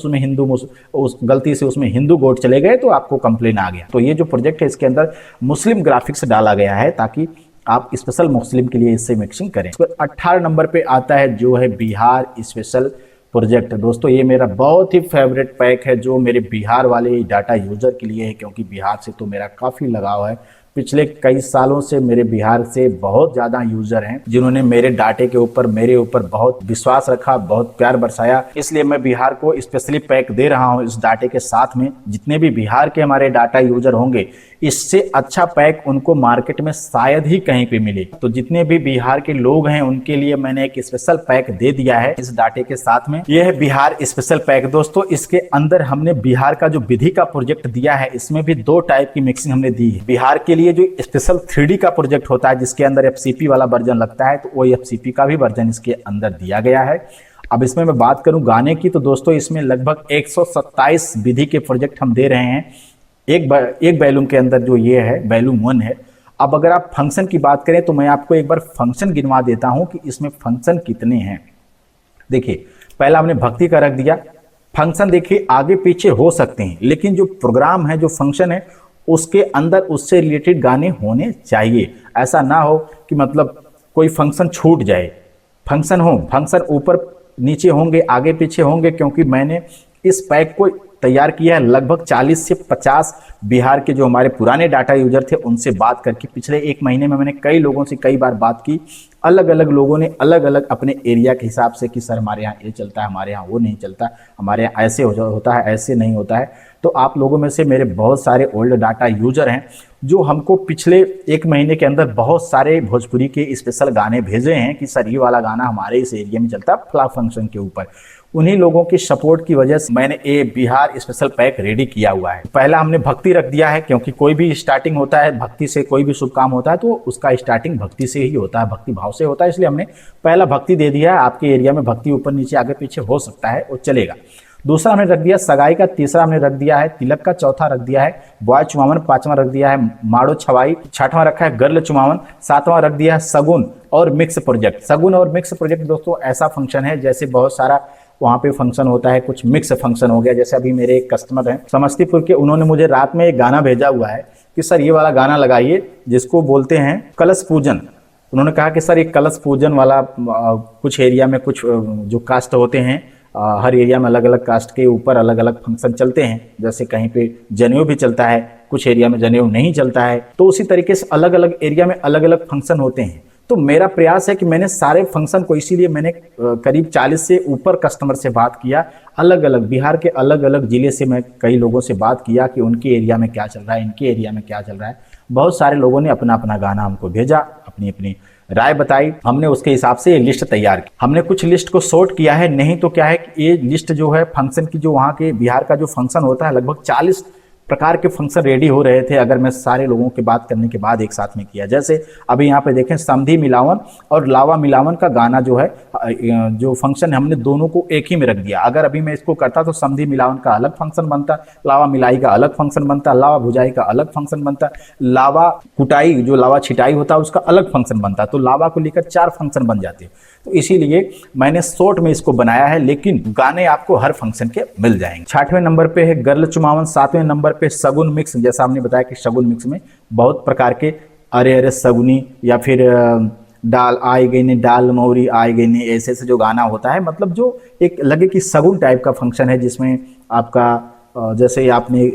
उसमें हिंदू गोट चले गए तो आपको कंप्लेन आ गया। तो ये जो प्रोजेक्ट है इसके अंदर मुस्लिम ग्राफिक्स डाला गया है ताकि आप स्पेशल मुस्लिम के लिए इससे मिक्सिंग करें। 18 नंबर पे आता है जो है बिहार स्पेशल प्रोजेक्ट। दोस्तों ये मेरा बहुत ही फेवरेट पैक है जो मेरे बिहार वाले डाटा यूजर के लिए है, क्योंकि बिहार से तो मेरा काफ़ी लगाव है। पिछले कई सालों से मेरे बिहार से बहुत ज़्यादा यूजर हैं जिन्होंने मेरे डाटे के ऊपर मेरे ऊपर बहुत विश्वास रखा, बहुत प्यार बरसाया। इसलिए मैं बिहार को स्पेशली पैक दे रहा हूं इस डाटे के साथ में। जितने भी बिहार के हमारे डाटा यूजर होंगे, इससे अच्छा पैक उनको मार्केट में शायद ही कहीं पे मिले। तो जितने भी बिहार के लोग हैं उनके लिए मैंने एक स्पेशल पैक दे दिया है इस डाटे के साथ में। यह है बिहार स्पेशल पैक। दोस्तों इसके अंदर हमने बिहार का जो विधि का प्रोजेक्ट दिया है, इसमें भी 2 टाइप की मिक्सिंग हमने दी है। बिहार के लिए जो स्पेशल 3D का प्रोजेक्ट होता है जिसके अंदर FCP वाला वर्जन लगता है, तो वो FCP का भी वर्जन इसके अंदर दिया गया है। अब इसमें मैं बात करूं गाने की, तो दोस्तों इसमें लगभग 127 विधि के प्रोजेक्ट हम दे रहे हैं एक बैलून के अंदर जो ये है बैलून 1 है। अब अगर आप फंक्शन की बात करें तो मैं आपको एक बार फंक्शन गिनवा देता हूं कि इसमें फंक्शन कितने हैं। देखिए, पहला हमने भक्ति का रख दिया। फंक्शन देखिए आगे पीछे हो सकते हैं, लेकिन जो प्रोग्राम है, जो फंक्शन है, उसके अंदर उससे रिलेटेड गाने होने चाहिए। ऐसा ना हो कि मतलब कोई फंक्शन छूट जाए। फंक्शन ऊपर नीचे होंगे, आगे पीछे होंगे, क्योंकि मैंने इस पैक को तैयार किया है लगभग 40 से 50 बिहार के जो हमारे पुराने डाटा यूजर थे उनसे बात करके। पिछले एक महीने में मैंने कई लोगों से कई बार बात की। अलग अलग लोगों ने अलग अलग अपने एरिया के हिसाब से कि सर हमारे यहाँ ये चलता है, हमारे यहाँ वो नहीं चलता, हमारे यहाँ ऐसे होता है, ऐसे नहीं होता है। तो आप लोगों में से मेरे बहुत सारे ओल्ड डाटा यूजर हैं जो हमको पिछले एक महीने के अंदर बहुत सारे भोजपुरी के स्पेशल गाने भेजे हैं कि सर ये वाला गाना हमारे इस एरिया में चलता है फ्ला फंक्शन के ऊपर। उन्हीं लोगों की सपोर्ट की वजह से मैंने ये बिहार स्पेशल पैक रेडी किया हुआ है। पहला हमने भक्ति रख दिया है, क्योंकि कोई भी स्टार्टिंग होता है भक्ति से, कोई भी शुभ काम होता है तो उसका स्टार्टिंग भक्ति से ही होता है, भक्ति भाव से होता है, इसलिए हमने पहला भक्ति दे दिया है। आपके एरिया में भक्ति ऊपर नीचे आगे पीछे हो सकता है, वो चलेगा। दूसरा हमने रख दिया सगाई का, तीसरा हमने रख दिया है तिलक का, चौथा रख दिया है बॉय चुमावन, पांचवा रख दिया है माड़ो छवाई, छठवां रखा है गर्ल चुमावन, सातवां रख दिया है सगुन और मिक्स प्रोजेक्ट। सगुन और मिक्स प्रोजेक्ट दोस्तों ऐसा फंक्शन है जैसे बहुत सारा वहाँ पे फंक्शन होता है, कुछ मिक्स फंक्शन हो गया। जैसे अभी मेरे एक कस्टमर हैं समस्तीपुर के, उन्होंने मुझे रात में एक गाना भेजा हुआ है कि सर ये वाला गाना लगाइए जिसको बोलते हैं कलश पूजन। उन्होंने कहा कि सर ये कलश पूजन वाला कुछ एरिया में कुछ जो कास्ट होते हैं, हर एरिया में अलग अलग कास्ट के ऊपर अलग अलग फंक्शन चलते हैं। जैसे कहीं पे जनेऊ भी चलता है, कुछ एरिया में जनेऊ नहीं चलता है, तो उसी तरीके से अलग अलग एरिया में अलग अलग फंक्शन होते हैं। तो मेरा प्रयास है कि मैंने सारे फंक्शन को, इसीलिए मैंने करीब 40 से ऊपर कस्टमर से बात किया। अलग अलग बिहार के अलग अलग जिले से मैं कई लोगों से बात किया कि उनके एरिया में क्या चल रहा है, इनके एरिया में क्या चल रहा है। बहुत सारे लोगों ने अपना अपना गाना हमको भेजा, अपनी अपनी राय बताई, हमने उसके हिसाब से ये लिस्ट तैयार की। हमने कुछ लिस्ट को सॉर्ट किया है, नहीं तो क्या है कि ये लिस्ट जो है फंक्शन की, जो वहाँ के बिहार का जो फंक्शन होता है लगभग 40 प्रकार के फंक्शन रेडी हो रहे थे अगर मैं सारे लोगों की बात करने के बाद एक साथ में किया। जैसे अभी यहाँ पे देखें समधी मिलावन और लावा मिलावन का गाना जो है, जो फंक्शन हमने दोनों को एक ही में रख दिया। अगर अभी मैं इसको करता तो समधी मिलावन का अलग फंक्शन बनता, लावा मिलाई का अलग फंक्शन बनता, लावा भुजाई का अलग फंक्शन बनता, लावा कुटाई जो लावा छिटाई होता है उसका अलग फंक्शन बनता। तो लावा को लेकर 4 फंक्शन बन जाते। तो इसीलिए मैंने शॉर्ट में इसको बनाया है, लेकिन गाने आपको हर फंक्शन के मिल जाएंगे। 6वें नंबर पे है गर्ल चुमावन, 7वें नंबर पे सगुन मिक्स। जैसा हमने बताया कि सगुन मिक्स में बहुत प्रकार के अरे अरे सगुनी या फिर डाल आई गई ने, डाल मौरी आई गई ने, ऐसे ऐसे जो गाना होता है, मतलब जो एक लगे कि सगुन टाइप का फंक्शन है जिसमें आपका जैसे आपने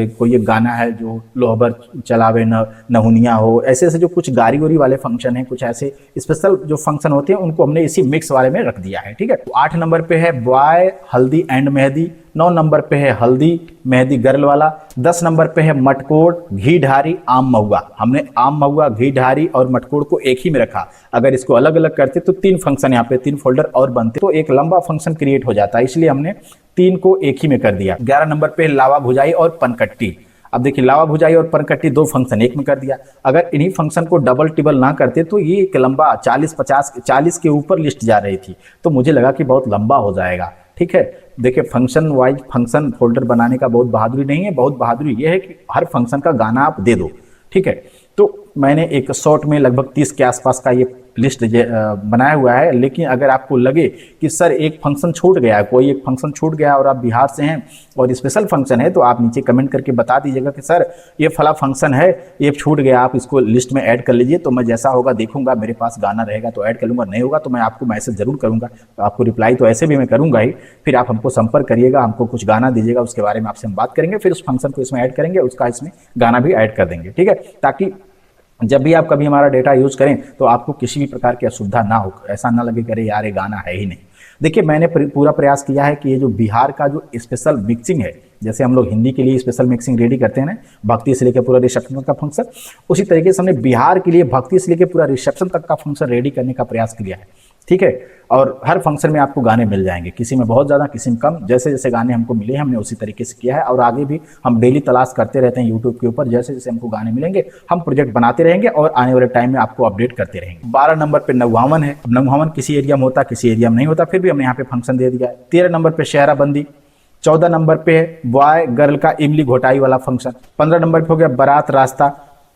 कोई एक गाना है जो लोहबर चलावे नहुनिया हो, ऐसे ऐसे जो कुछ गारी गोरी वाले फंक्शन हैं, कुछ ऐसे स्पेशल जो फंक्शन होते हैं उनको हमने इसी मिक्स वाले में रख दिया है। ठीक है। 8 नंबर पे है बॉय हल्दी एंड मेहंदी, 9 नंबर पे है हल्दी मेहंदी गर्ल वाला, 10 नंबर पे है मटकोड़ घी ढारी आम महुआ। हमने आम महुआ घी ढारी और मटकोड़ को एक ही में रखा। अगर इसको अलग अलग करते तो 3 फंक्शन यहाँ पे 3 फोल्डर और बनते तो एक लंबा फंक्शन क्रिएट हो जाता है, इसलिए हमने 3 को एक ही में कर दिया। 11 नंबर पे लावा भुजाई और पनकट्टी। अब देखिए लावा भुजाई और पनकट्टी 2 फंक्शन एक में कर दिया। अगर इन्हीं फंक्शन को डबल टिबल ना करते तो ये एक लंबा 40 के ऊपर लिस्ट जा रही थी, तो मुझे लगा कि बहुत लंबा हो जाएगा। ठीक है। देखिए फंक्शन वाइज फंक्शन फोल्डर बनाने का बहुत बहादुरी नहीं है, बहुत बहादुरी ये है कि हर फंक्शन का गाना आप दे दो। ठीक है। तो मैंने एक शॉर्ट में लगभग 30 के आसपास का ये लिस्ट बनाया हुआ है। लेकिन अगर आपको लगे कि सर एक फंक्शन छूट गया है, कोई एक फंक्शन छूट गया और आप बिहार से हैं और स्पेशल फंक्शन है, तो आप नीचे कमेंट करके बता दीजिएगा कि सर ये फला फंक्शन है, ये छूट गया, आप इसको लिस्ट में ऐड कर लीजिए। तो मैं जैसा होगा देखूंगा, मेरे पास गाना रहेगा तो ऐड कर लूँगा, नहीं होगा तो मैं आपको मैसेज जरूर करूँगा। आपको रिप्लाई तो ऐसे भी मैं करूँगा ही, फिर आप हमको संपर्क करिएगा, हमको कुछ गाना दीजिएगा, उसके बारे में आपसे हम बात करेंगे, फिर उस फंक्शन को इसमें ऐड करेंगे, उसका इसमें गाना भी ऐड कर देंगे। ठीक है। ताकि जब भी आप कभी हमारा डेटा यूज करें तो आपको किसी भी प्रकार की असुविधा ना हो, ऐसा ना लगे करे यार ये गाना है ही नहीं। देखिए मैंने पूरा प्रयास किया है कि ये जो बिहार का जो स्पेशल मिक्सिंग है, जैसे हम लोग हिंदी के लिए स्पेशल मिक्सिंग रेडी करते हैं ना, भक्ति से लेकर पूरा रिसेप्शन तक का फंक्शन, उसी तरीके से हमने बिहार के लिए भक्ति से लेकर पूरा रिसेप्शन तक का फंक्शन रेडी करने का प्रयास किया है। ठीक है। और हर फंक्शन में आपको गाने मिल जाएंगे, किसी में बहुत ज़्यादा, किसी में कम, जैसे जैसे गाने हमको मिले हमने उसी तरीके से किया है। और आगे भी हम डेली तलाश करते रहते हैं यूट्यूब के ऊपर, जैसे जैसे हमको गाने मिलेंगे हम प्रोजेक्ट बनाते रहेंगे और आने वाले टाइम में आपको अपडेट करते रहेंगे। 12 नंबर पे नौहावन है। नौहावन किसी एरिया में होता, किसी एरिया में नहीं होता, फिर भी हमने यहाँ पे फंक्शन दे दिया है। 13 नंबर पे शहराबंदी, 14 नंबर पे है बॉय गर्ल का इमली घोटाई वाला फंक्शन। 15 नंबर पे हो गया बारात रास्ता।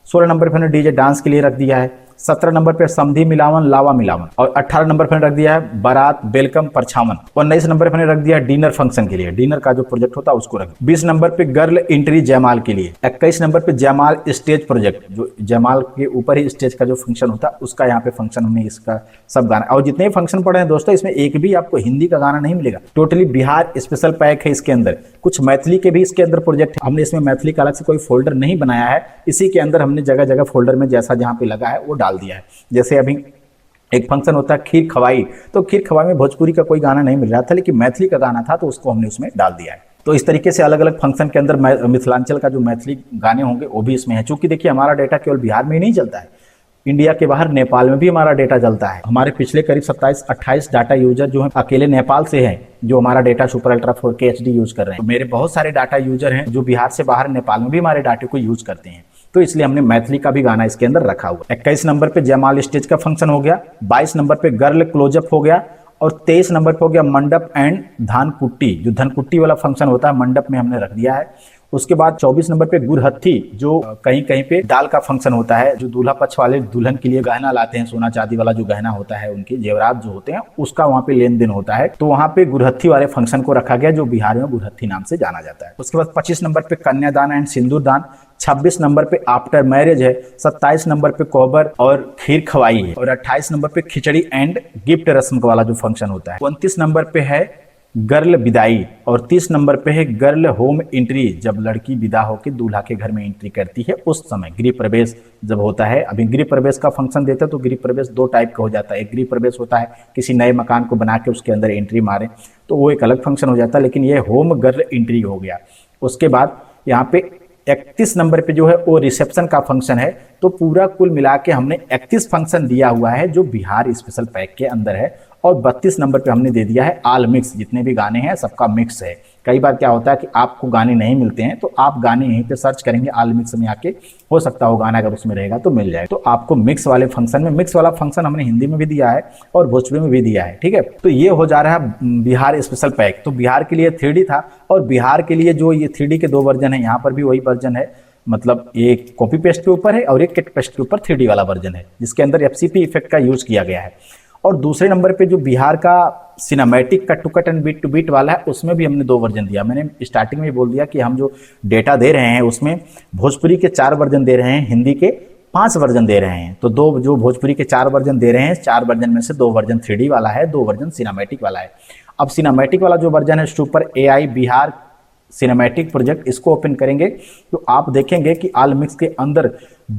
16 नंबर पे हमने डीजे डांस के लिए रख दिया है। 17 नंबर पे समधी मिलावन लावा मिलावन। और 18 नंबर पे रख दिया है बारात वेलकम परछावन। 19 नंबर पे रख दिया है डिनर फंक्शन के लिए, डिनर का जो प्रोजेक्ट होता है उसको रख। 20 नंबर पे गर्ल एंट्री जयमाल के लिए। 21 नंबर पे जयमाल स्टेज प्रोजेक्ट, जो जयमाल के ऊपर ही स्टेज का जो फंक्शन होता है उसका यहाँ पे फंक्शन हमने इसका सब गाना। और जितने भी फंक्शन पड़े हैं दोस्तों, इसमें एक भी आपको हिंदी का गाना नहीं मिलेगा। टोटली बिहार स्पेशल पैक है इसके अंदर। कुछ मैथिली के भी इसके अंदर प्रोजेक्ट है। हमने इसमें मैथिली का अलग से कोई फोल्डर नहीं बनाया है, इसी के अंदर हमने जगह जगह फोल्डर में जैसा जहाँ पे लगा है वो डाल दिया है। जैसे अभी एक फंक्शन होता है खीर खवाई, तो खीर खवाई में भोजपुरी का कोई गाना नहीं मिल रहा था, लेकिन मैथिली का गाना था तो उसको हमने उसमें डाल दिया है। तो इस तरीके से अलग अलग फंक्शन के अंदर मिथिलांचल का जो मैथिली गाने होंगे वो भी इसमें है। चूंकि देखिए हमारा डेटा केवल बिहार में ही नहीं चलता है, इंडिया के बाहर नेपाल में भी हमारा डेटा चलता है। हमारे पिछले करीब 27-28 डाटा यूजर जो है अकेले नेपाल से हैं, जो हमारा data super ultra 4K HD use कर रहे हैं। तो मेरे बहुत सारे डाटा यूजर हैं जो बिहार से बाहर नेपाल में भी हमारे डाटे को यूज करते हैं, तो इसलिए हमने मैथिली का भी गाना इसके अंदर रखा हुआ। 21 नंबर पे जयमाल स्टेज का फंक्शन हो गया। 22 नंबर पे गर्ल क्लोजअप हो गया। और 23 नंबर पे हो गया मंडप एंड धानकुट्टी, जो धनकुट्टी वाला फंक्शन होता है मंडप में हमने रख दिया है। उसके बाद 24 नंबर पे गुरहत्थी, जो कहीं कहीं पे डाल का फंक्शन होता है, जो दूल्हा पक्ष वाले दुल्हन के लिए गहना लाते हैं, सोना चांदी वाला जो गहना होता है, उनके जेवरात जो होते हैं उसका वहाँ पे लेन देन होता है। तो वहाँ पे गुरहत्थी वाले फंक्शन को रखा गया, जो बिहार में गुरहत्थी नाम से जाना जाता है। उसके बाद 25 नंबर पे कन्यादान एंड सिंदूर दान। 26 नंबर पे आफ्टर मैरिज है। 27 नंबर पे कोहबर और खीर खवाई है। और 28 नंबर पे खिचड़ी एंड गिफ्ट रस्म वाला जो फंक्शन होता है। 29 नंबर पे है गर्ल विदाई। और 30 नंबर पे है गर्ल होम एंट्री, जब लड़की विदा होकर दूल्हा के घर में एंट्री करती है उस समय गृह प्रवेश जब होता है। अभी गृह प्रवेश का फंक्शन देते हैं तो गृह प्रवेश दो टाइप का हो जाता है। एक गृह प्रवेश होता है किसी नए मकान को बना के उसके अंदर एंट्री मारे, तो वो एक अलग फंक्शन हो जाता है, लेकिन ये होम गर्ल एंट्री हो गया। उसके बाद यहाँ पे 31 नंबर पे जो है वो रिसेप्शन का फंक्शन है। तो पूरा कुल मिला के हमने 31 फंक्शन दिया हुआ है जो बिहार स्पेशल पैक के अंदर है। और 32 नंबर पे हमने दे दिया है आल मिक्स, जितने भी गाने हैं सबका मिक्स है। कई बार क्या होता है कि आपको गाने नहीं मिलते हैं तो आप गाने यहीं पे सर्च करेंगे आल मिक्स में आके, हो सकता हो गाना अगर उसमें रहेगा तो मिल जाए। तो आपको मिक्स वाले फंक्शन में, मिक्स वाला फंक्शन हमने हिंदी में भी दिया है और भोजपुरी में भी दिया है, ठीक है। तो ये हो जा रहा है बिहार स्पेशल पैक। तो बिहार के लिए 3D था, और बिहार के लिए जो ये 3D के 2 वर्जन है, यहाँ पर भी वही वर्जन है, मतलब एक कॉपी पेस्ट के ऊपर है और एक कट पेस्ट के ऊपर 3D वाला वर्जन है, जिसके अंदर FCP इफेक्ट का यूज किया गया है। और दूसरे नंबर पे जो बिहार का cinematic cut to cut and beat to beat वाला है, उसमें भी हमने 2 वर्जन दिया। मैंने स्टार्टिंग में बोल दिया कि हम जो डेटा दे रहे हैं उसमें भोजपुरी के 4 वर्जन दे रहे हैं, हिंदी के 5 वर्जन दे रहे हैं। तो 2 जो भोजपुरी के 4 वर्जन दे रहे हैं, 4 वर्जन में से 2 वर्जन 3D वाला है, 2 वर्जन सिनेमैटिक वाला है। अब सिनेमैटिक वाला जो वर्जन है super AI Bihar cinematic project, इसको ओपन करेंगे तो आप देखेंगे कि आल मिक्स के अंदर